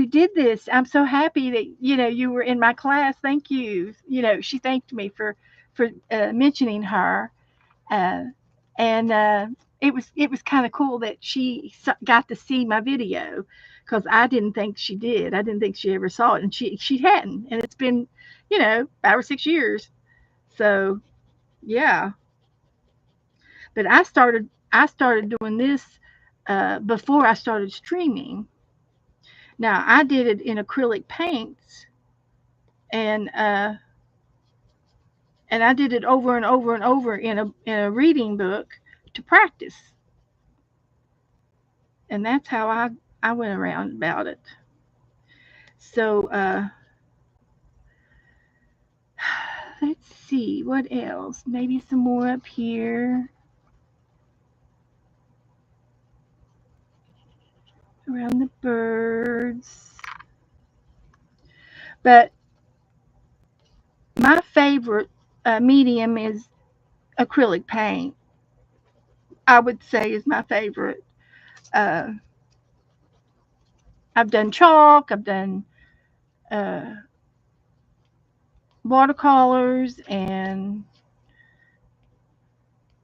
did this. I'm so happy that you were in my class. Thank you." She thanked me for mentioning her, uh, and it was kind of cool that she got to see my video, because I didn't think she did. I didn't think she ever saw it, and she hadn't. And it's been 5 or 6 years. So yeah, but I started doing this before I started streaming. Now I did it in acrylic paints, and I did it over and over and over in a reading book to practice, and that's how I went around about it. So let's see what else. Maybe some more up here around the birds. But my favorite medium is acrylic paint. I would say is my favorite. Uh, I've done chalk. I've done uh, watercolors and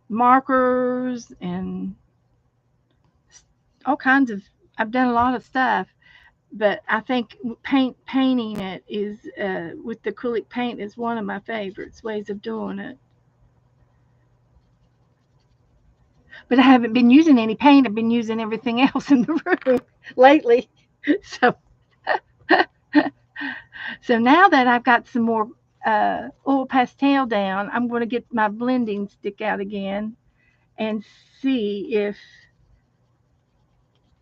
markers and all kinds of. I've done a lot of stuff, but I think painting it is with the acrylic paint is one of my favorites ways of doing it. But I haven't been using any paint. I've been using everything else in the room lately. So so now that I've got some more oil pastel down, I'm going to get my blending stick out again and see if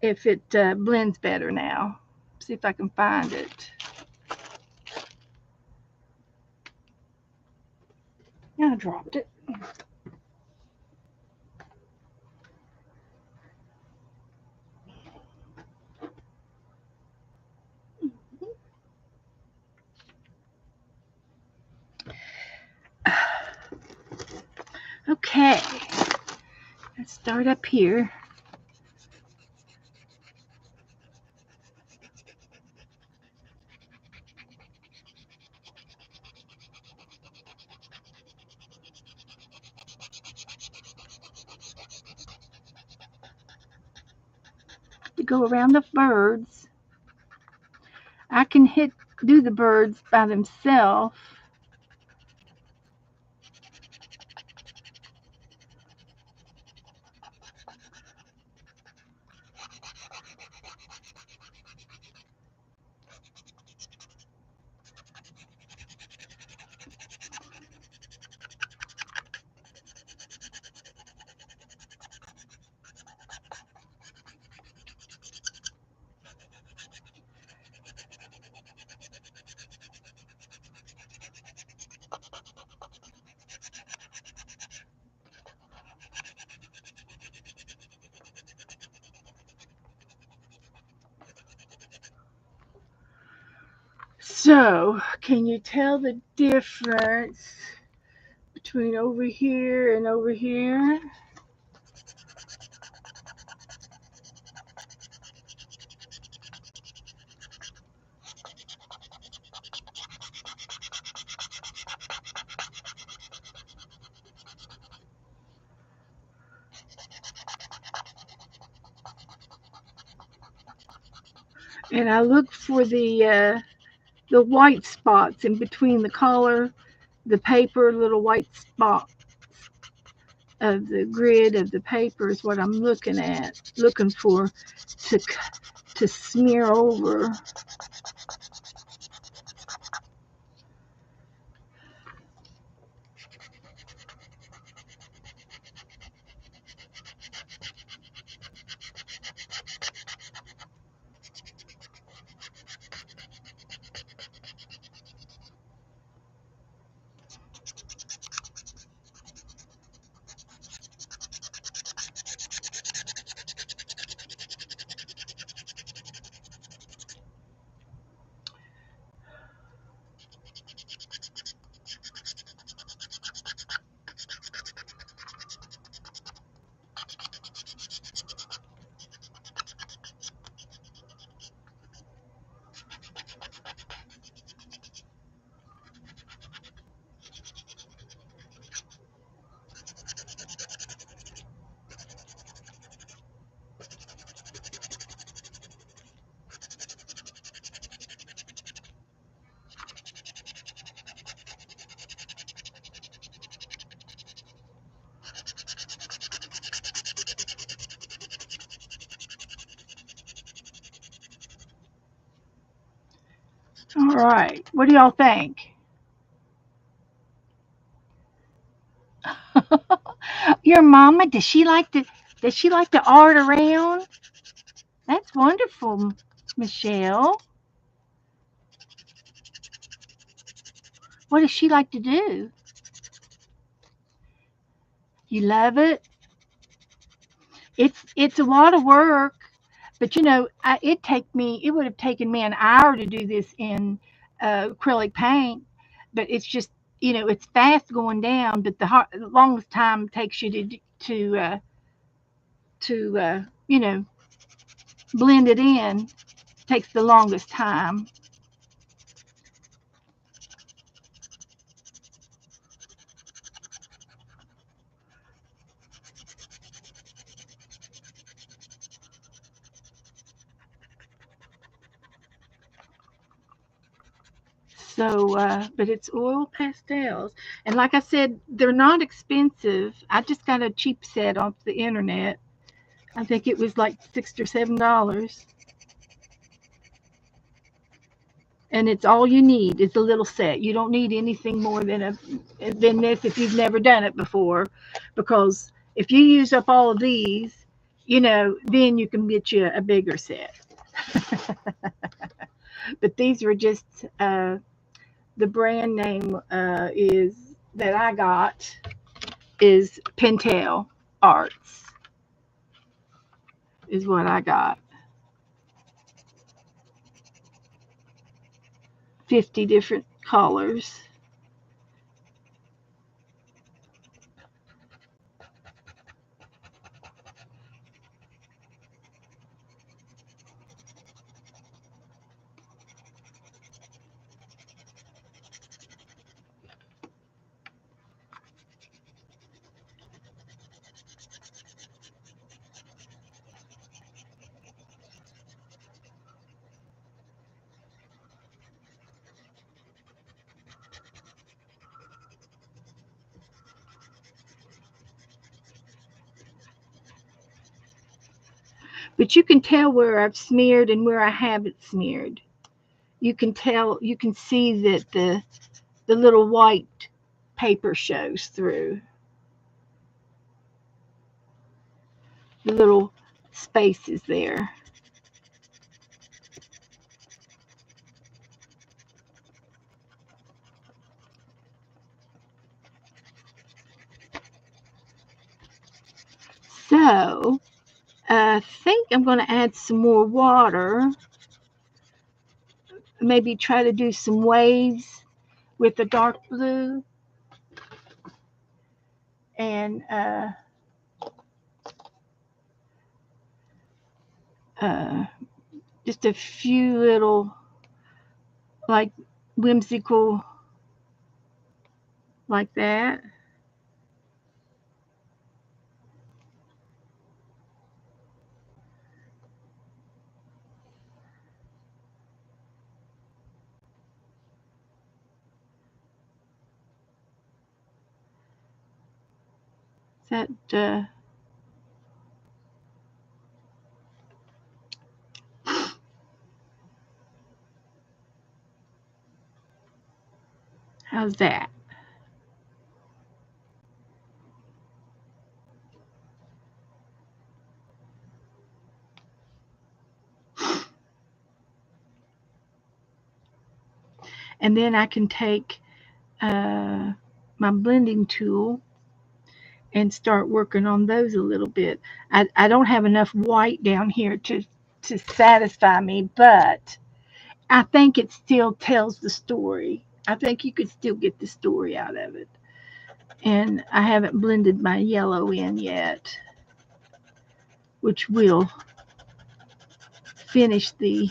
it blends better now. See if I can find it. Yeah, I dropped it. Okay, let's start up here. To go around the birds, I can do the birds by themselves. So, can you tell the difference between over here and over here? And I look for the white spots in between the color, the paper, little white spots of the grid of the paper is what I'm looking for to to smear over. All right, what do y'all think? Your mama, does she like to art around? That's wonderful, Michelle. What does she like to do? You love it? It's a lot of work, but it would have taken me an hour to do this in acrylic paint, but it's just it's fast going down, but the longest time takes you to blend it in takes the longest time. So, but it's oil pastels. And like I said, they're not expensive. I just got a cheap set off the internet. I think it was like $6 or $7. And it's all you need is a little set. You don't need anything more than this if you've never done it before, because if you use up all of these, then you can get you a bigger set. But these were just the brand name is that I got is Pentel Arts is what I got. 50 different colors. But you can tell where I've smeared and where I haven't smeared. You can tell, you can see that the little white paper shows through. The little spaces there. So I think I'm going to add some more water. Maybe try to do some waves with the dark blue. And uh, just a few little, like, whimsical, like that. That how's that? And then I can take my blending tool and start working on those a little bit. I don't have enough white down here to satisfy me, but I think it still tells the story. I think you could still get the story out of it. And I haven't blended my yellow in yet, which will finish the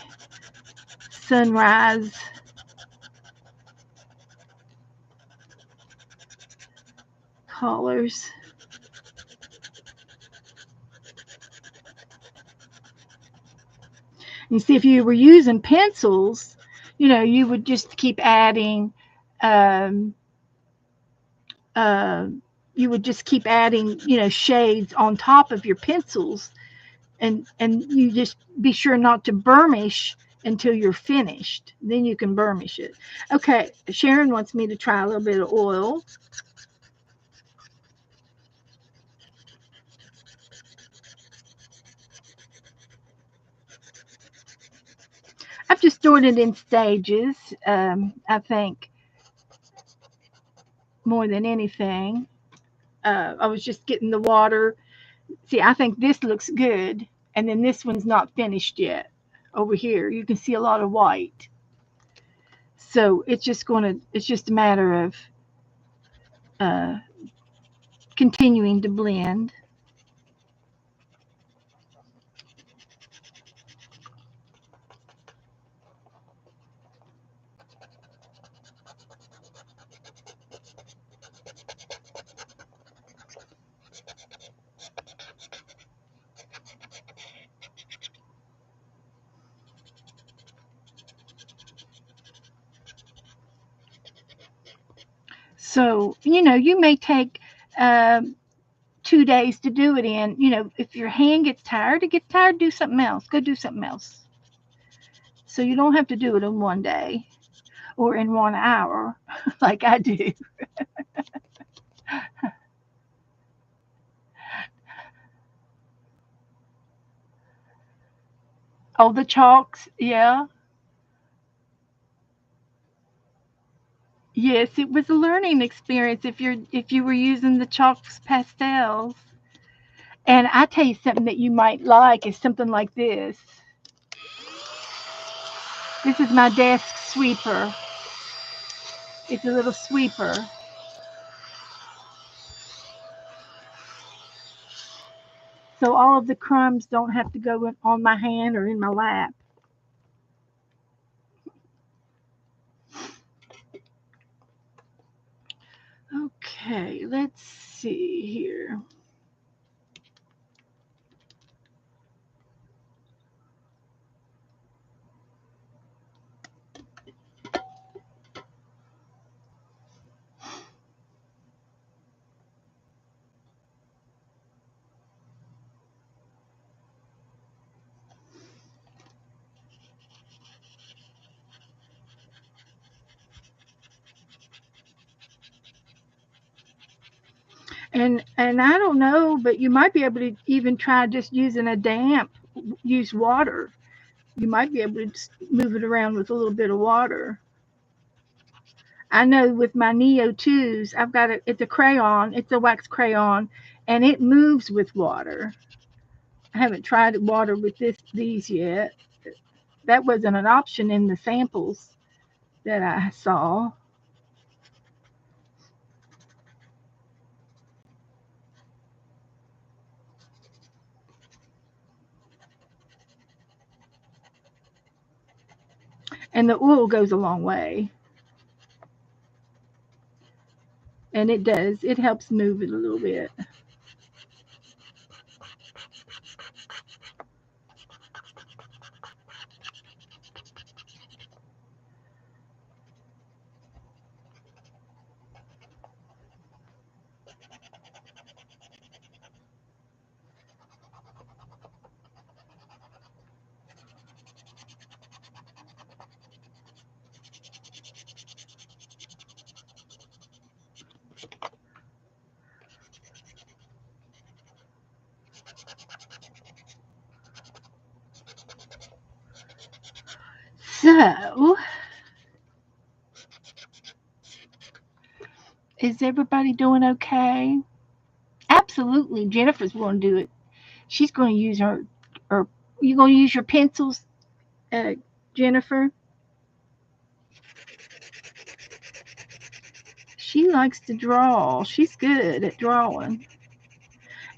sunrise colors. You see, if you were using pencils, you would just keep adding, um, uh, shades on top of your pencils, and you just be sure not to burnish until you're finished. Then you can burnish it. Okay, Sharon wants me to try a little bit of oil. I've just doing it in stages. I think more than anything, I was just getting the water. See, I think this looks good, and then this one's not finished yet. Over here, you can see a lot of white. So it's just a matter of uh, continuing to blend. So, you may take 2 days to do it in. If your hand gets tired, do something else. Go do something else. So you don't have to do it in one day or in 1 hour like I do. Oh, the chalks. Yeah. Yes, it was a learning experience if you were using the chalks pastels. And I tell you something that you might like is something like this. This is my desk sweeper. It's a little sweeper. So all of the crumbs don't have to go on my hand or in my lap. Okay, let's see here. And I don't know, but you might be able to even try just using a damp, use water. You might be able to just move it around with a little bit of water. I know with my Neo 2s, I've got it's a crayon, it's a wax crayon, and it moves with water. I haven't tried water with these yet. That wasn't an option in the samples that I saw. And the oil goes a long way. And it does. It helps move it a little bit. So, is everybody doing okay? Absolutely. Jennifer's going to do it. She's going to use her. You going to use your pencils, uh, Jennifer? She likes to draw. She's good at drawing.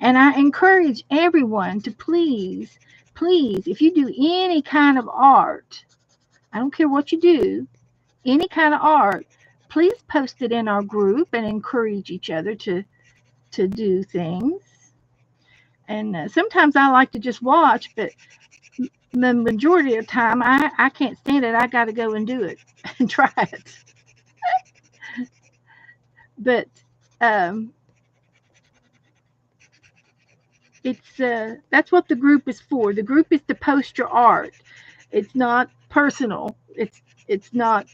And I encourage everyone to please, please, if you do any kind of art, I don't care what you do, any kind of art, please post it in our group and encourage each other to do things. And sometimes I like to just watch, but the majority of the time I can't stand it. I got to go and do it and try it. But it's that's what the group is for. The group is to post your art. It's not personal. It's not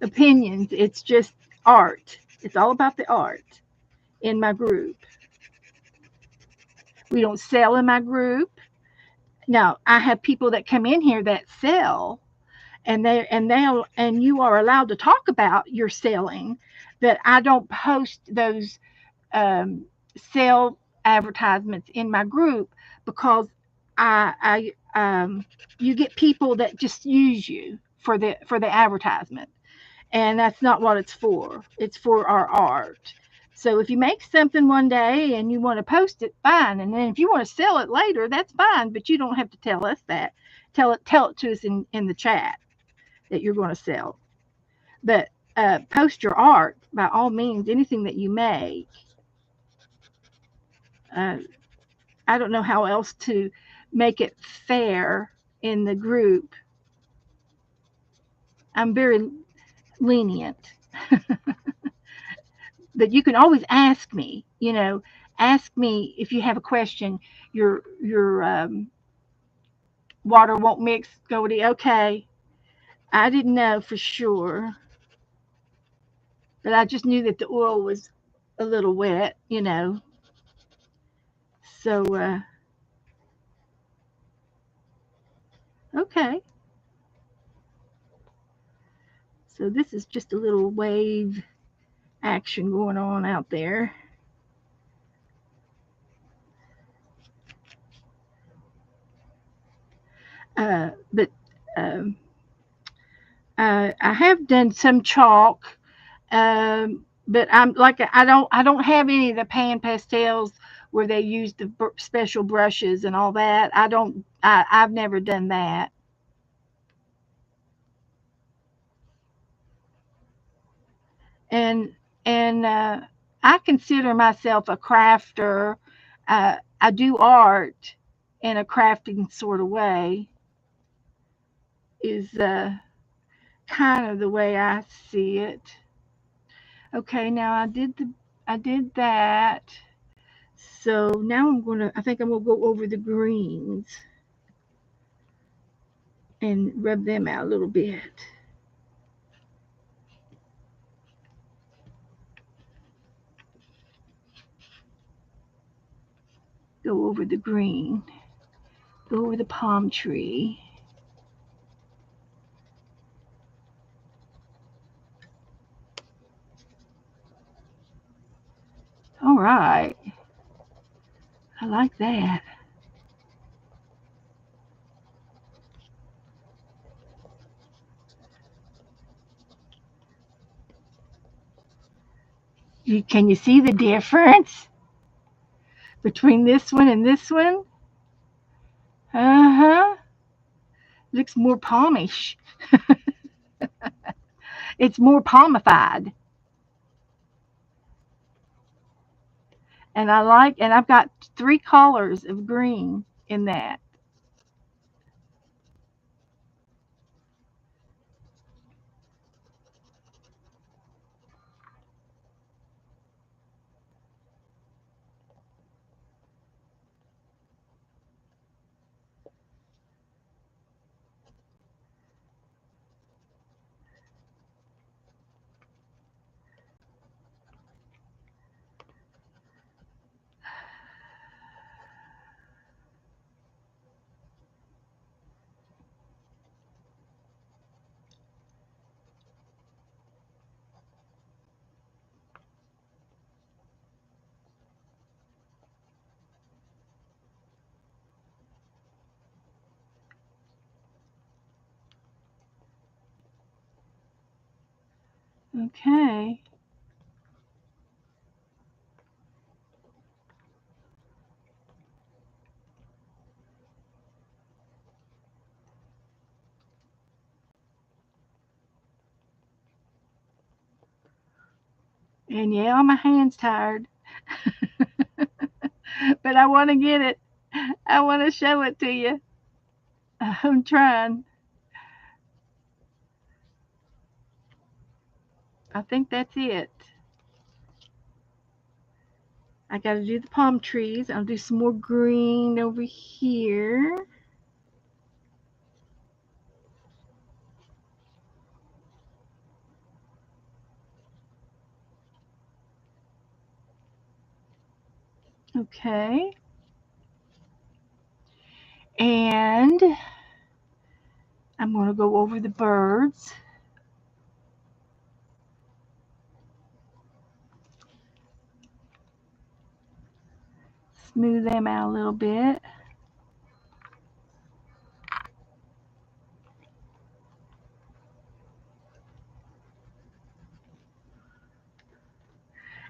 opinions. It's just art. It's all about the art in my group. We don't sell in my group. Now I have people that come in here that sell, and you are allowed to talk about your selling, but I don't post those sale advertisements in my group because I you get people that just use you for the advertisement, and that's not what it's for. It's for our art. So if you make something one day and you want to post it, fine. And then if you want to sell it later, that's fine. But you don't have to tell us that. Tell it to us in the chat that you're going to sell. But post your art by all means. Anything that you make. Uh, I don't know how else to make it fair in the group. I'm very lenient. But you can always ask me, ask me if you have a question. Your water won't mix, Goldie. Okay. I didn't know for sure, but I just knew that the oil was a little wet. So, okay. So this is just a little wave action going on out there. But um, I have done some chalk, but I don't have any of the pan pastels where they use the special brushes and all that. I've never done that. And I consider myself a crafter. I do art in a crafting sort of way. Is kind of the way I see it. Okay, now I did that. So now I think I'm gonna go over the greens and rub them out a little bit. Go over the green. Go over the palm tree. All right. I like that. Can you see the difference between this one and this one? Uh-huh. Looks more palmish. It's more palmified. And I've got three colors of green in that. Okay. And yeah, my hand's tired, but I want to get it. I want to show it to you. I'm trying. I think that's it. I got to do the palm trees. I'll do some more green over here. Okay. And I'm going to go over the birds, smooth them out a little bit.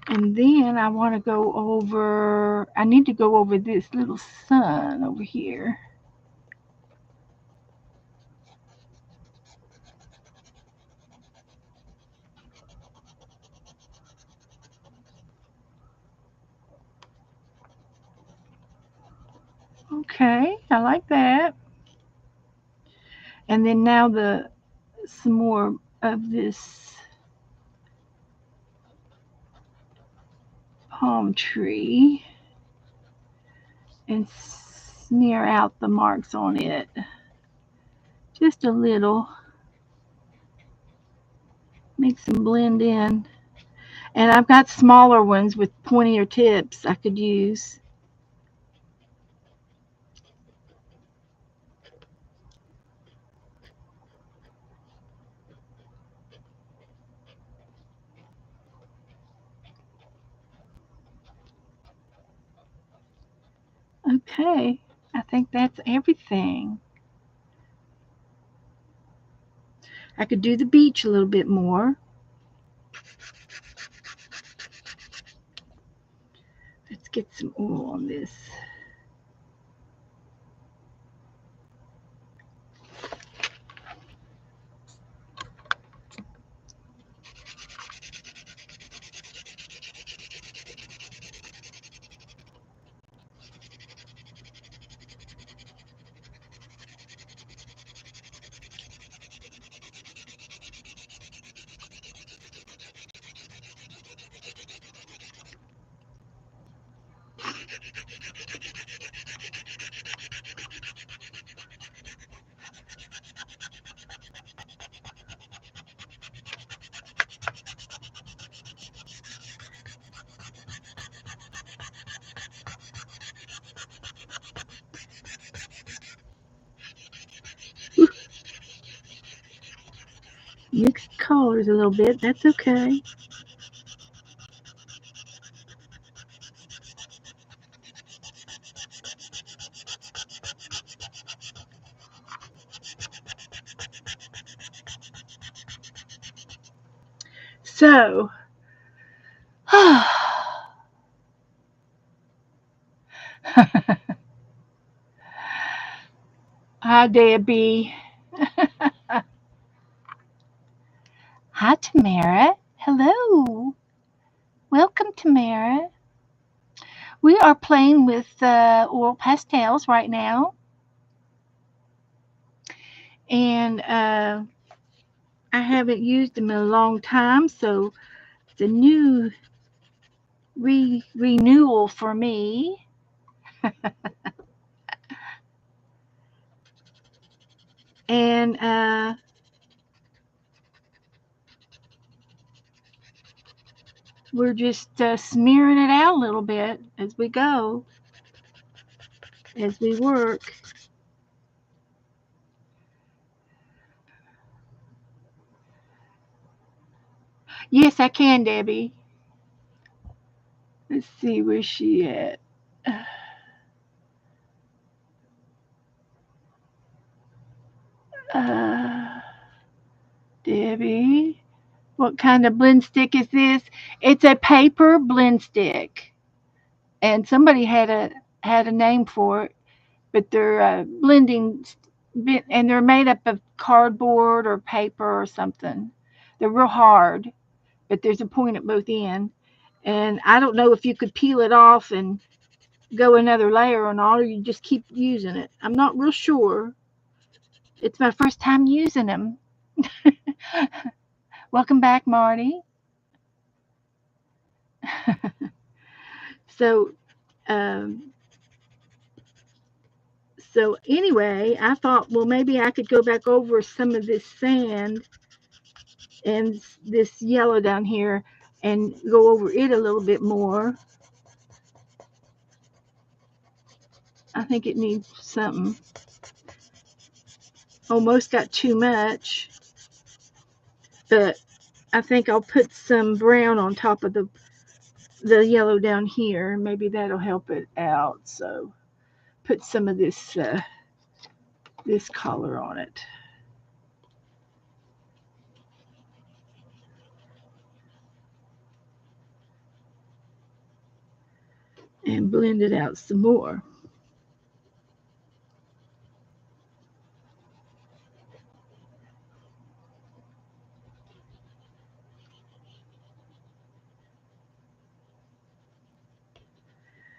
And then I need to go over this little sun over here. Okay, I like that. And then now some more of this palm tree and smear out the marks on it. Just a little. Makes them blend in. And I've got smaller ones with pointier tips I could use. Okay, I think that's everything. I could do the beach a little bit more. Let's get some oil on this. Mixed colors a little bit, that's okay. So, hi, Debbie. Hi, Tamara. Hello. Welcome, Tamara. We are playing with oil pastels right now. And I haven't used them in a long time, so it's a new renewal for me. And we're just smearing it out a little bit as we go, as we work. Yes, I can, Debbie. Let's see, where's she at? Uh, Debbie, what kind of blend stick is this? It's a paper blend stick, and somebody had a name for it, but they're blending, and they're made up of cardboard or paper or something. They're real hard, but there's a point at both ends. And I don't know if you could peel it off and go another layer or not, or you just keep using it. I'm not real sure. It's my first time using them. Welcome back, Marty. So, um, so anyway, I thought, well, maybe I could go back over some of this sand and this yellow down here and go over it a little bit more. I think it needs something. Almost got too much, but I think I'll put some brown on top of the yellow down here. Maybe that'll help it out. So put some of this this color on it. And blend it out some more.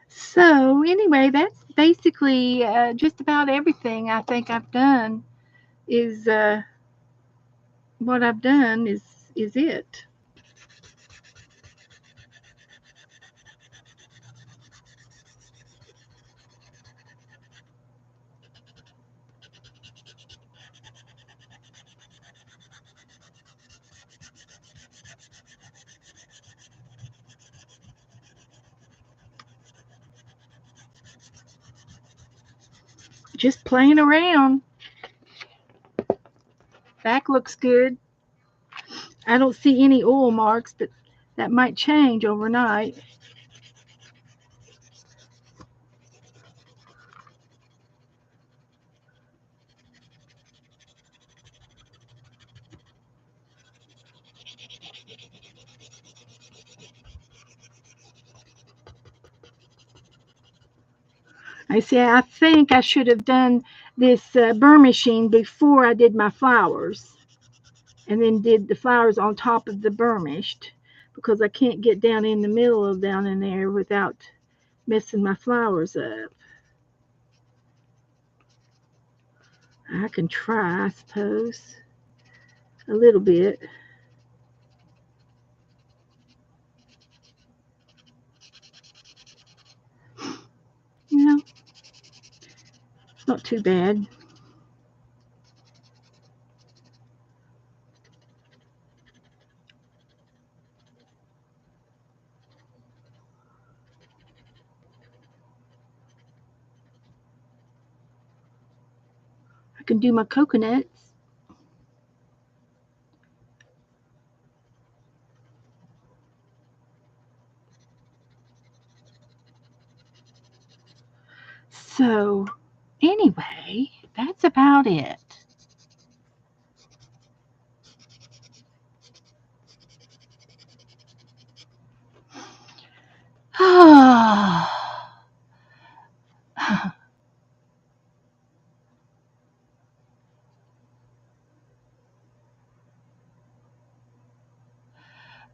So anyway, that's basically just about everything I think I've done. Is what I've done is it. Just playing around. Back looks good. I don't see any oil marks, but that might change overnight. I say, I think I should have done this burmishing before I did my flowers, and then did the flowers on top of the burnished, because I can't get down in the middle of down in there without messing my flowers up. I can try, I suppose, a little bit. You know, it's not too bad. I can do my coconuts. So, anyway, that's about it.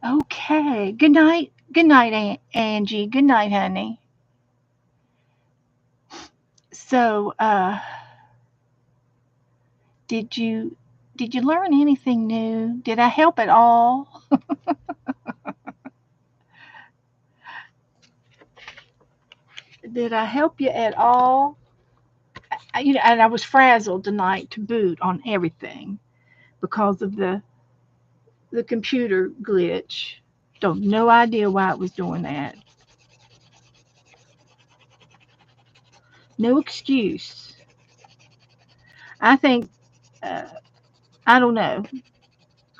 Okay. Good night. Good night, Angie. Good night, honey. So, did you did you learn anything new? Did I help at all? Did I help you at all? And I was frazzled tonight to boot on everything because of the computer glitch. Don't no idea why it was doing that. No excuse. I think uh, I don't know.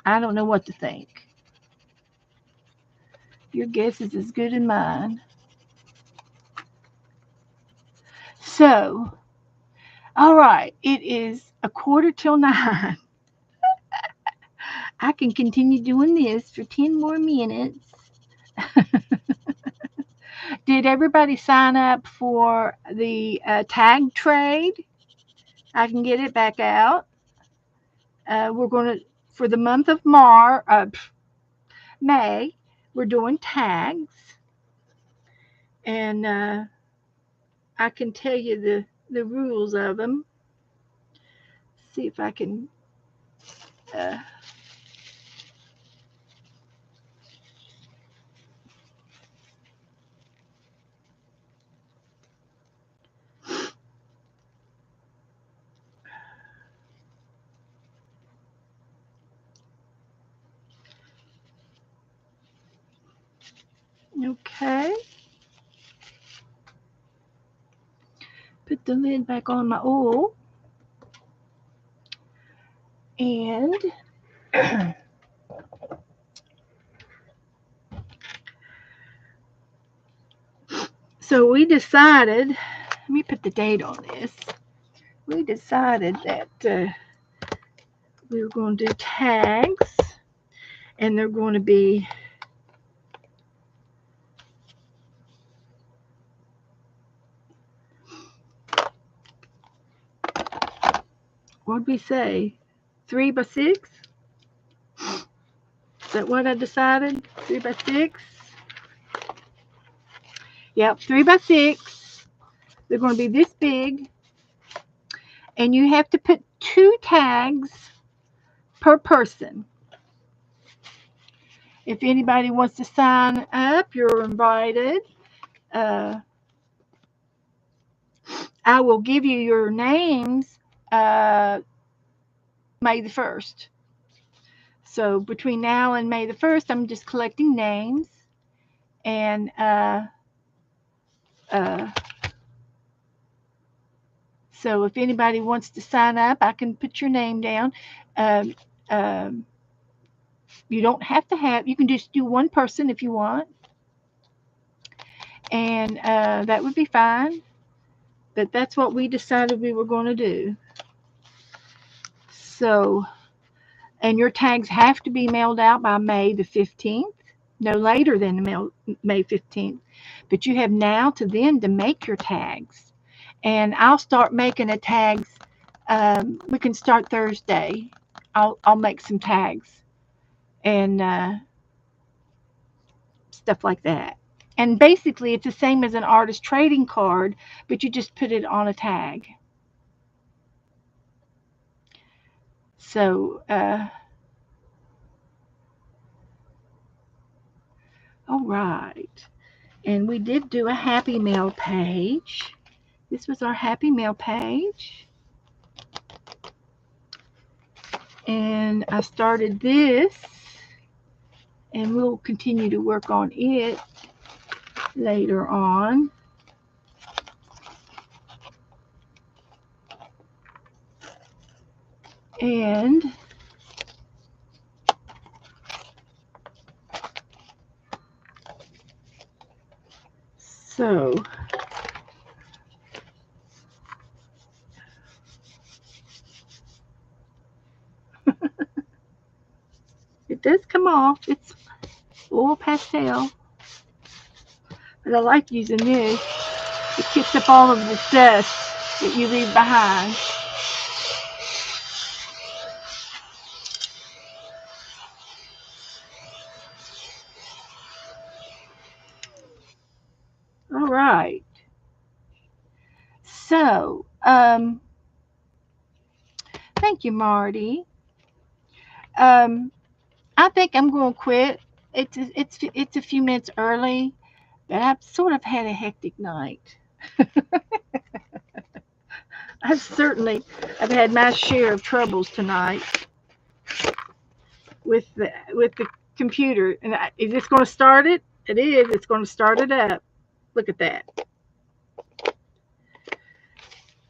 I don't know what to think. Your guess is as good as mine. So, all right, it is a quarter till 9. I can continue doing this for 10 more minutes. Did everybody sign up for the tag trade? I can get it back out. We're going to, for the month of May, we're doing tags. And I can tell you the rules of them. See if I can. Uh, okay. Put the lid back on my oil. And so we decided, let me put the date on this. We decided that we were going to do tags, and they're going to be what did we say? 3 by 6? Is that what I decided? 3 by 6? Yep, 3 by 6. They're going to be this big, and you have to put 2 tags per person. If anybody wants to sign up, you're invited. Uh, I will give you your names uh, May the 1st. So between now and May the 1st, I'm just collecting names. And uh, So if anybody wants to sign up, I can put your name down. Um, um, you don't have to have. You can just do one person if you want, and that would be fine. But that's what we decided we were going to do. So, and your tags have to be mailed out by May the 15th, no later than May 15th. But you have now to then to make your tags. And I'll start making the tags. We can start Thursday. I'll make some tags and stuff like that. And basically, it's the same as an artist trading card, but you just put it on a tag. So, all right. And we did do a Happy Mail page. This was our Happy Mail page. And I started this, and we'll continue to work on it later on. And so it does come off. It's oil pastel. But I like using this. It kicks up all of the dust that you leave behind. All right. So, thank you, Marty. I think I'm going to quit. It's a few minutes early, but I've sort of had a hectic night. I've had my share of troubles tonight with the computer. And is this going to start it? It is. It's going to start it up. Look at that.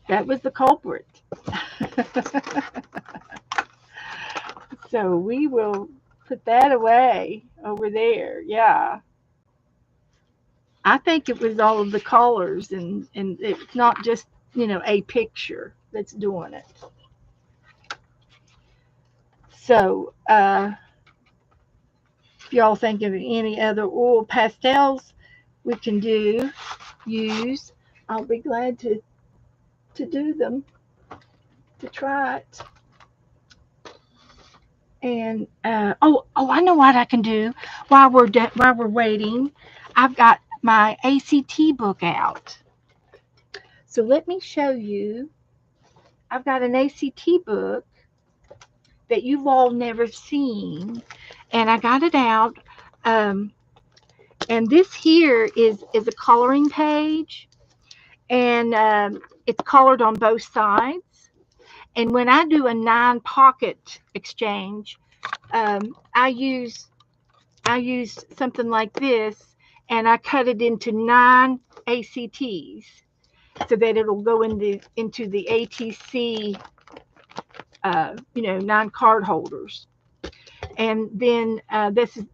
That was the culprit. So we will put that away over there. Yeah. I think it was all of the colors, and it's not just, a picture that's doing it. So, if y'all think of any other oil pastels we can use, I'll be glad to do them, to try it. And I know what I can do while we're waiting. I've got my ACT book out. So let me show you. I've got an ACT book that you've all never seen, and I got it out. And this here is a coloring page, and it's colored on both sides. And when I do a 9-pocket exchange, I use something like this, and I cut it into 9 ACTs so that it'll go into the ATC, 9 card holders. And then this is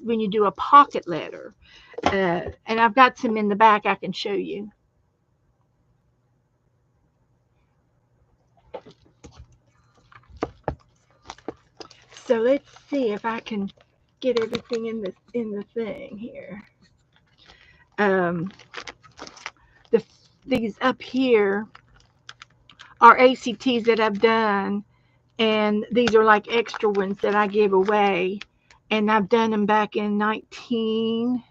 when you do a pocket letter, and I've got some in the back I can show you. So let's see if I can get everything in the thing here. These up here are ACTs that I've done, and these are like extra ones that I give away, and I've done them back in 19.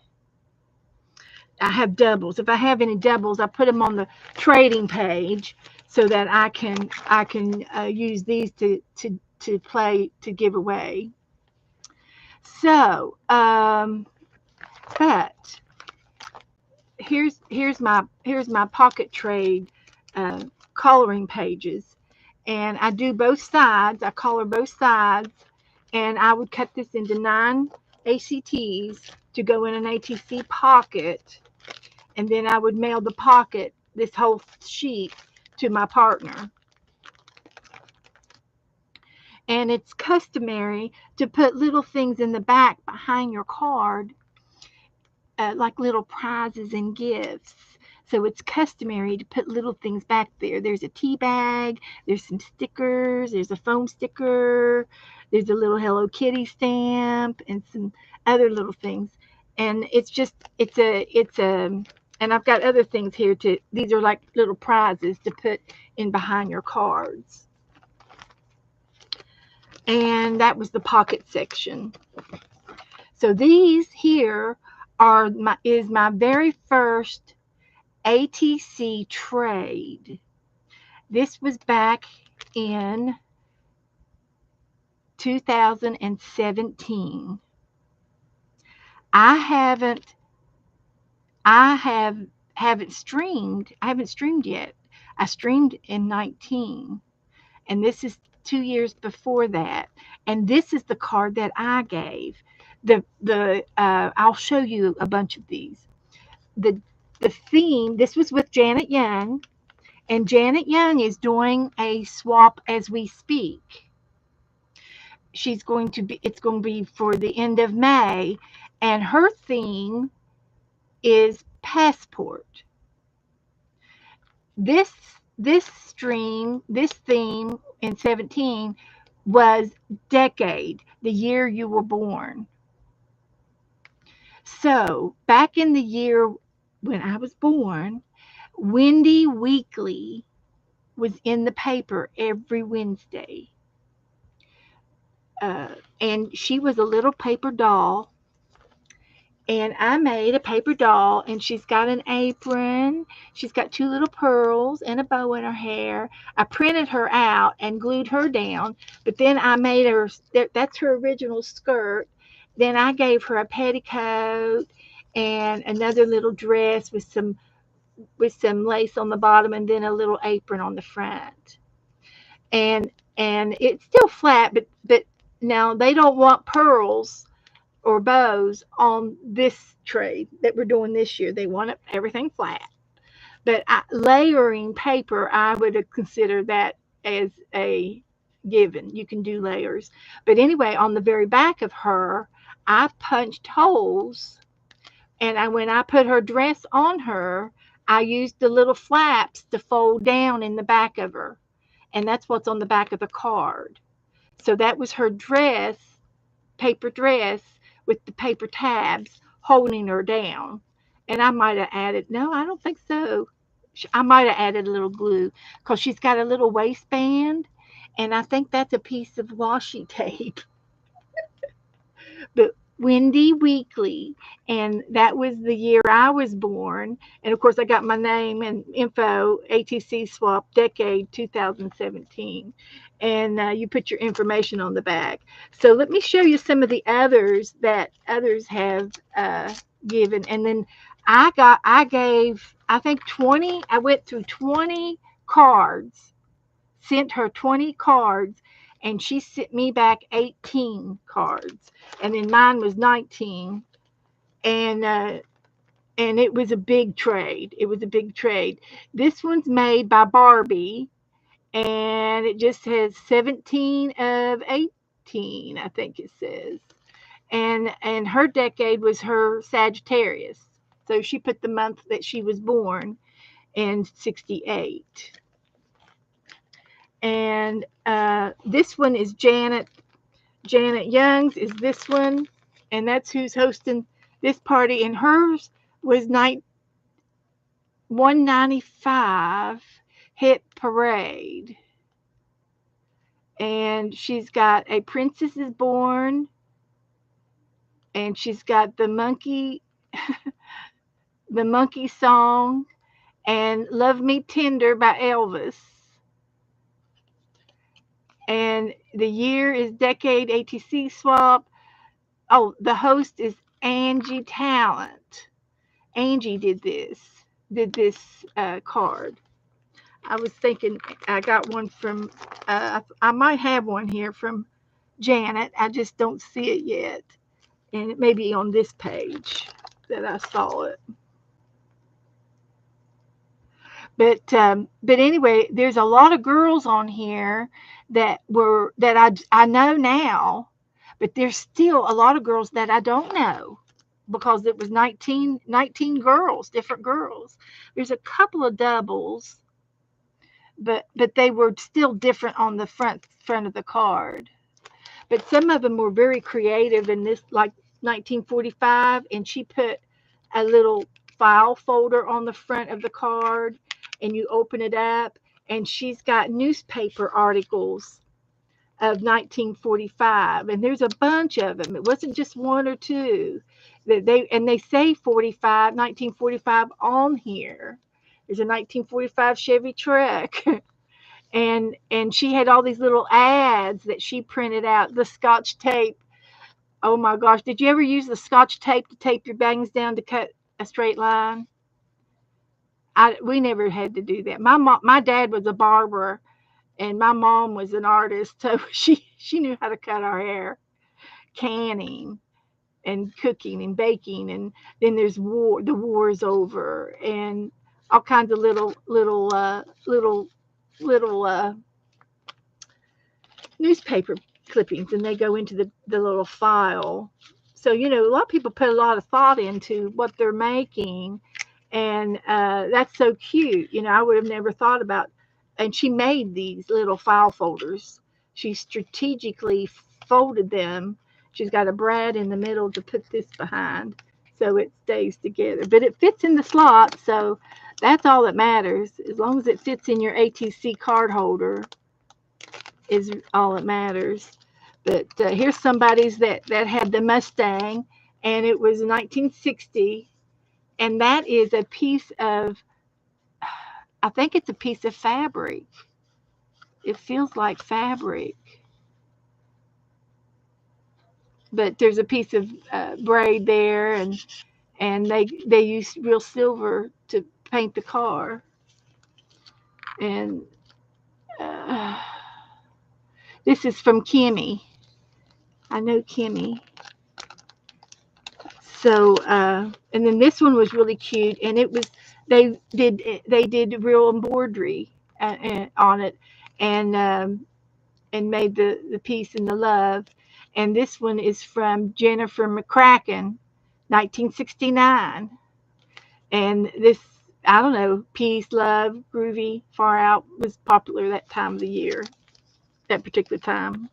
I have doubles. If I have any doubles, I put them on the trading page so that I can use these to play, to give away. So, but here's my pocket trade coloring pages, and I do both sides. I color both sides, and I would cut this into 9 ACTs to go in an ATC pocket, and then I would mail the pocket, this whole sheet, to my partner. And it's customary to put little things in the back behind your card, like little prizes and gifts. So it's customary to put little things back there. There's a tea bag, there's some stickers, there's a foam sticker, there's a little Hello Kitty stamp, and some other little things. And and I've got other things here too. These are like little prizes to put in behind your cards. And that was the pocket section. So these here is my very first ATC trade. This was back in 2017. I haven't streamed. I haven't streamed yet. I streamed in 19, and this is 2 years before that. And this is the card that I gave. I'll show you a bunch of these. The theme. This was with Janet Young, and Janet Young is doing a swap as we speak. It's going to be for the end of May, and her theme is passport. This theme in 17 was decade, the year you were born. So back in the year when I was born, Wendy Weekly was in the paper every Wednesday. And she was a little paper doll. And I made a paper doll, and she's got an apron. She's got 2 little pearls and a bow in her hair. I printed her out and glued her down, but then I made her, that's her original skirt. Then I gave her a petticoat and another little dress with some lace on the bottom, and then a little apron on the front. And it's still flat, but now they don't want pearls or bows on this trade that we're doing this year. They want everything flat. But layering paper, I would consider that as a given. You can do layers. But anyway, on the very back of her, I punched holes. And when I put her dress on her, I used the little flaps to fold down in the back of her. And that's what's on the back of the card. So that was her dress, paper dress, with the paper tabs holding her down. And I might have added, no, I don't think so. I might have added a little glue, because she's got a little waistband, and I think that's a piece of washi tape. But Wendy Weekly, and that was the year I was born. And of course, I got my name and info, ATC swap, decade 2017. And you put your information on the back. So let me show you some of the others that others have given. And then I gave, I think 20, I went through 20 cards, sent her 20 cards, and she sent me back 18 cards. And then mine was 19. And it was a big trade. It was a big trade. This one's made by Barbie, and it just has 17 of 18, I think it says. And her decade was her Sagittarius. So she put the month that she was born in 68. And this one is Janet Young's is this one, and that's who's hosting this party. And hers was 195 Hit Parade. And she's got A Princess is Born, and she's got the monkey the monkey song, and Love Me Tender by Elvis. And the year is decade ATC swap. Oh, the host is Angie Talent. Angie did this card. I was thinking I got one from, I might have one here from Janet. I just don't see it yet. And it may be on this page that I saw it. But anyway, there's a lot of girls on here that I know now, but there's still a lot of girls that I don't know because it was nineteen girls, different girls. There's a couple of doubles, but they were still different on the front of the card. But some of them were very creative in this, like 1945, and she put a little file folder on the front of the card, and you open it up, and she's got newspaper articles of 1945, and there's a bunch of them. It wasn't just one or two. That they say 1945 on here. There's a 1945 Chevy truck. And she had all these little ads that she printed out, the scotch tape. Oh my gosh, did you ever use the scotch tape to tape your bangs down to cut a straight line? We never had to do that. My dad was a barber, and my mom was an artist, so she knew how to cut our hair. Canning and cooking and baking, and then there's war. The war is over, and all kinds of little newspaper clippings, and they go into the little file. So, a lot of people put a lot of thought into what they're making, and that's so cute. I would have never thought about. And she made these little file folders. She strategically folded them. She's got a brad in the middle to put this behind so it stays together. But it fits in the slot, so that's all that matters. As long as it fits in your ATC card holder is all that matters. But here's somebody's that had the Mustang, and it was 1960, and that is a piece of, I think it's a piece of fabric. It feels like fabric, but there's a piece of braid there, and they use real silver to paint the car. And uh, this is from Kimmy. I know Kimmy. So and then this one was really cute, and it was they did real embroidery on it, and made the peace and the love. And this one is from Jennifer McCracken, 1969. And this, I don't know, peace, love, groovy, far out was popular that time of the year, that particular time.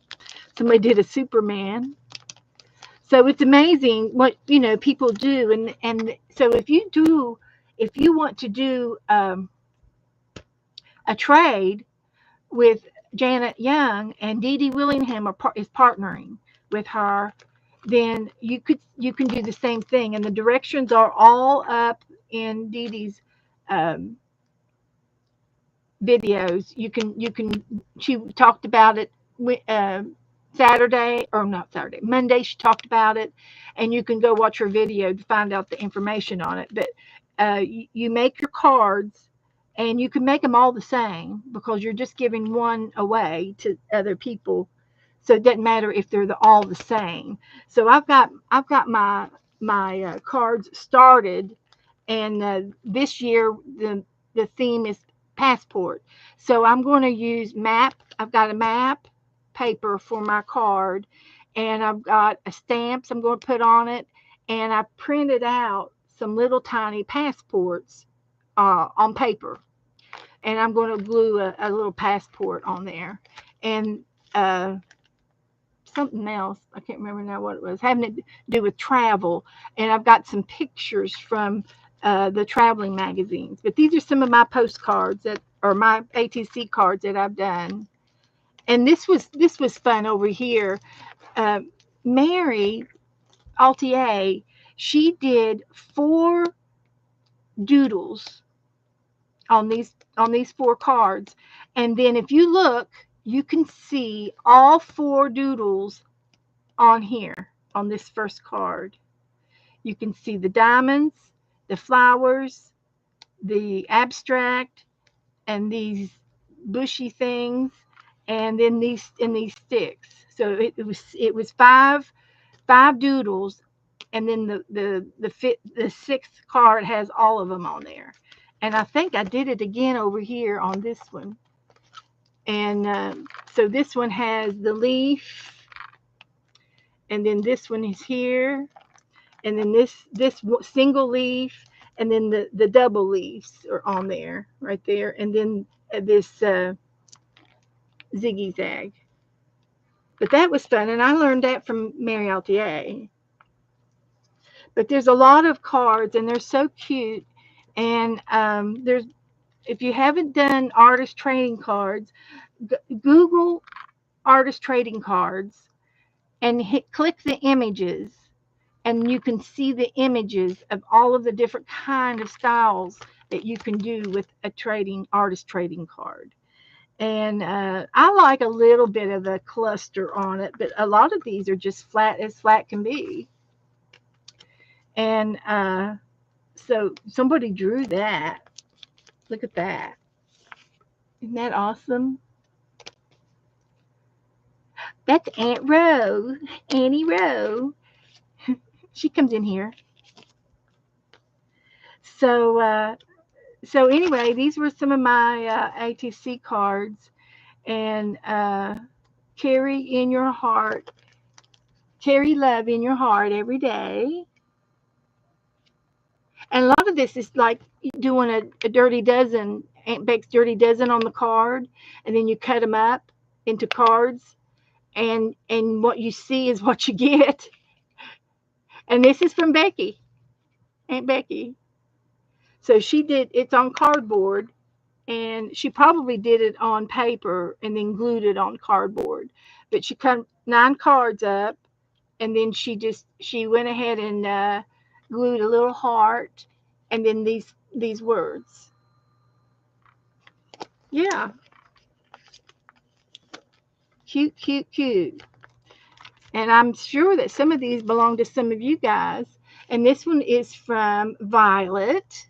Somebody did a Superman. So it's amazing what people do, and so if you want to do a trade with Janet Young, and Dee Dee Willingham is partnering with her, then you can do the same thing, and the directions are all up in Dee Dee's um, videos. You can she talked about it Saturday, or not Saturday, Monday. She talked about it, and you can go watch her video to find out the information on it. But you make your cards, and you can make them all the same because you're just giving one away to other people. So it doesn't matter if they're all the same. So I've got my cards started, and this year the theme is passport. So I'm going to use map. I've got a map paper for my card, and I've got a stamps I'm going to put on it, and I printed out some little tiny passports on paper, and I'm going to glue a little passport on there, and something else. I can't remember now what it was, having to do with travel. And I've got some pictures from the traveling magazines. But these are some of my postcards that are my ATC cards that I've done. And this was fun over here. Uh, Mary Altier, she did 4 doodles on these 4 cards. And then if you look, you can see all 4 doodles on here on this first card. You can see the diamonds, the flowers, the abstract, and these bushy things, and then these sticks. So it was five doodles, and then the 6th card has all of them on there. And I think I did it again over here on this one. And so this one has the leaf, and then this one is here, and then this single leaf, and then the double leaves are on there, right there, and then this ziggy zag. But that was fun, and I learned that from Mary Altier. But there's a lot of cards, and they're so cute. And there's if you haven't done artist trading cards, Google artist trading cards and click the images, and you can see the images of all of the different kind of styles that you can do with a trading artist trading card. And I like a little bit of a cluster on it, but a lot of these are just flat as flat can be. And so somebody drew that. Look at that. Isn't that awesome? That's Aunt Rose, Annie Rose. She comes in here. So so anyway, these were some of my ATC cards. And carry in your heart, carry love in your heart every day. And a lot of this is like doing a dirty dozen, Aunt Beck's dirty dozen on the card, and then you cut them up into cards, and what you see is what you get. And this is from Becky, Aunt Becky. So she did it's on cardboard, and she probably did it on paper and then glued it on cardboard. But she cut 9 cards up, and then she went ahead and glued a little heart, and then these words. Yeah, cute, cute, cute. And I'm sure that some of these belong to some of you guys. And this one is from Violet.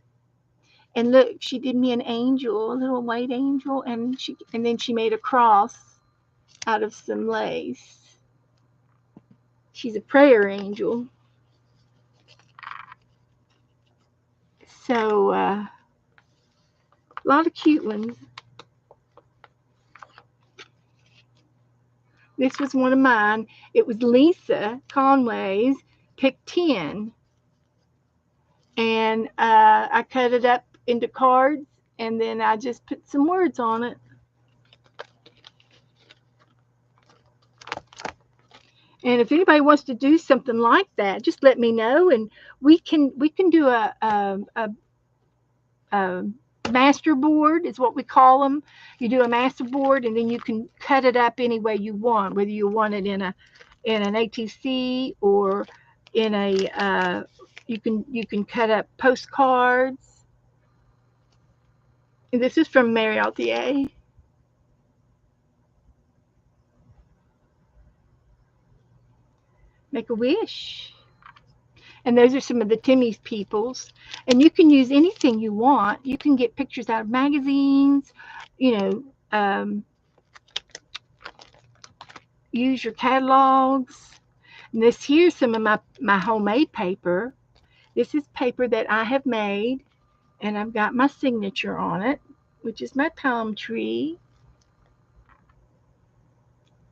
And look, she did me an angel, a little white angel, and then she made a cross out of some lace. She's a prayer angel. So a lot of cute ones. This was one of mine. It was Lisa Conway's Pick 10. And I cut it up into cards, and then I just put some words on it. And if anybody wants to do something like that, just let me know, and we can do a master board is what we call them. You do a master board, and then you can cut it up any way you want, whether you want it in an ATC or in a you can cut up postcards. And this is from Mary Altier. Make a wish. And those are some of the Timmy's peoples. And you can use anything you want. You can get pictures out of magazines, you know, use your catalogs. And this here's some of my homemade paper. This is paper that I have made, and I've got my signature on it, which is my palm tree.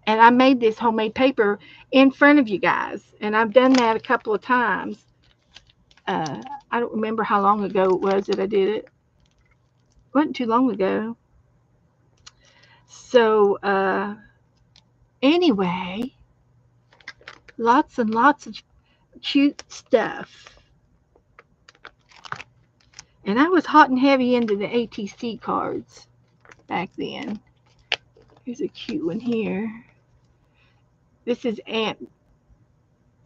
And I made this homemade paper in front of you guys, and I've done that a couple of times. I don't remember how long ago it was that I did it. It wasn't too long ago. So anyway, lots and lots of cute stuff. And I was hot and heavy into the ATC cards back then. Here's a cute one here. This is Aunt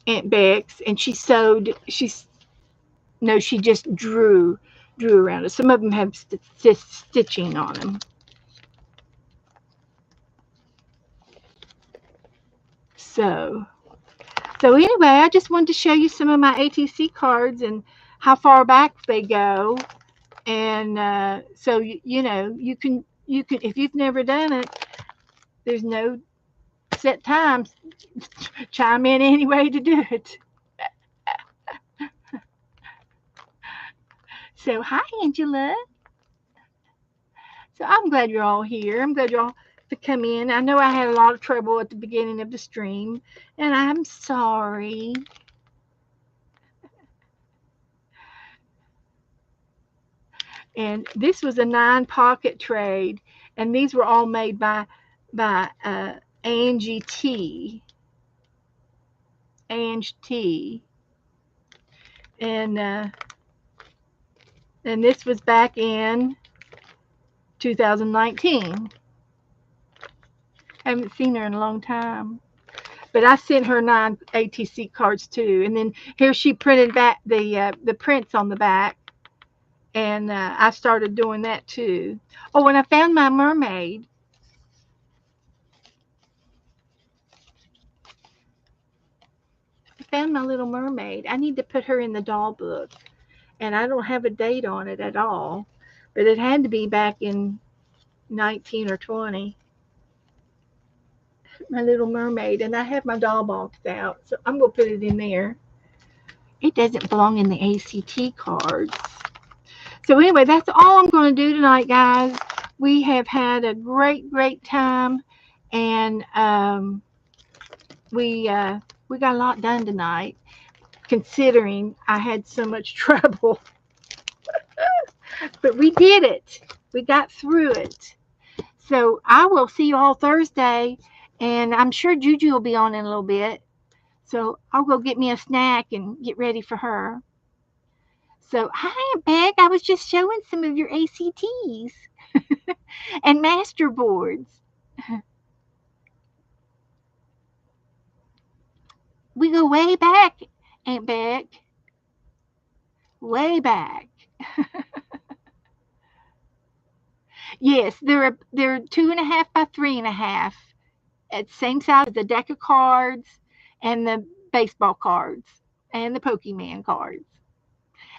Bex, and she sewed. She just drew around it. Some of them have stitching on them. So anyway, I just wanted to show you some of my ATC cards and how far back they go. And so you know, you can if you've never done it, there's no set times. Chime in any way to do it. So hi, Angela. So I'm glad you're all here. I'm glad you're all to come in. I know I had a lot of trouble at the beginning of the stream, and I'm sorry. And this was a 9 pocket trade, and these were all made by Angie T. Ange T. And this was back in 2019. I haven't seen her in a long time. But I sent her 9 ATC cards too. And then here she printed back the prints on the back. And I started doing that too. Oh, and I found my mermaid. I found my little mermaid. I need to put her in the doll book. And I don't have a date on it at all. But it had to be back in 19 or 20. My little mermaid. And I have my doll box out. So I'm going to put it in there. It doesn't belong in the ACT cards. So anyway, that's all I'm going to do tonight, guys. We have had a great time, and we got a lot done tonight, considering I had so much trouble. But we did it. We got through it. So I will see you all Thursday, and I'm sure Juju will be on in a little bit. So I'll go get me a snack and get ready for her. So hi, Aunt Beck. I was just showing some of your ACTs and master boards. We go way back, Aunt Beck. Way back. Yes, they're 2.5 by 3.5. It's same size as the deck of cards and the baseball cards and the Pokemon cards.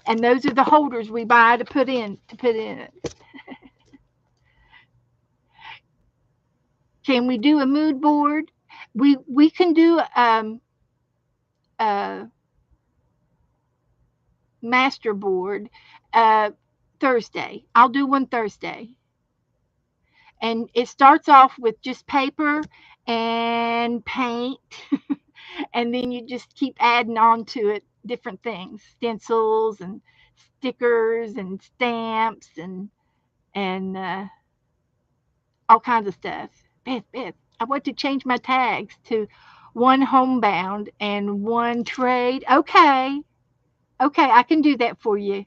And those are the holders we buy to put in it. Can we do a mood board? We can do a master board Thursday. I'll do one Thursday. And it starts off with just paper and paint, and then you just keep adding on to it different things, stencils and stickers and stamps and all kinds of stuff. Beth, I want to change my tags to one homebound and one trade. Okay, I can do that for you.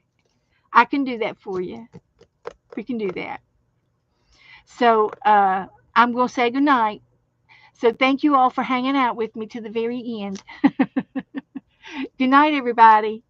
I can do that for you. We can do that. So I'm going to say goodnight. So thank you all for hanging out with me to the very end. Good night, everybody.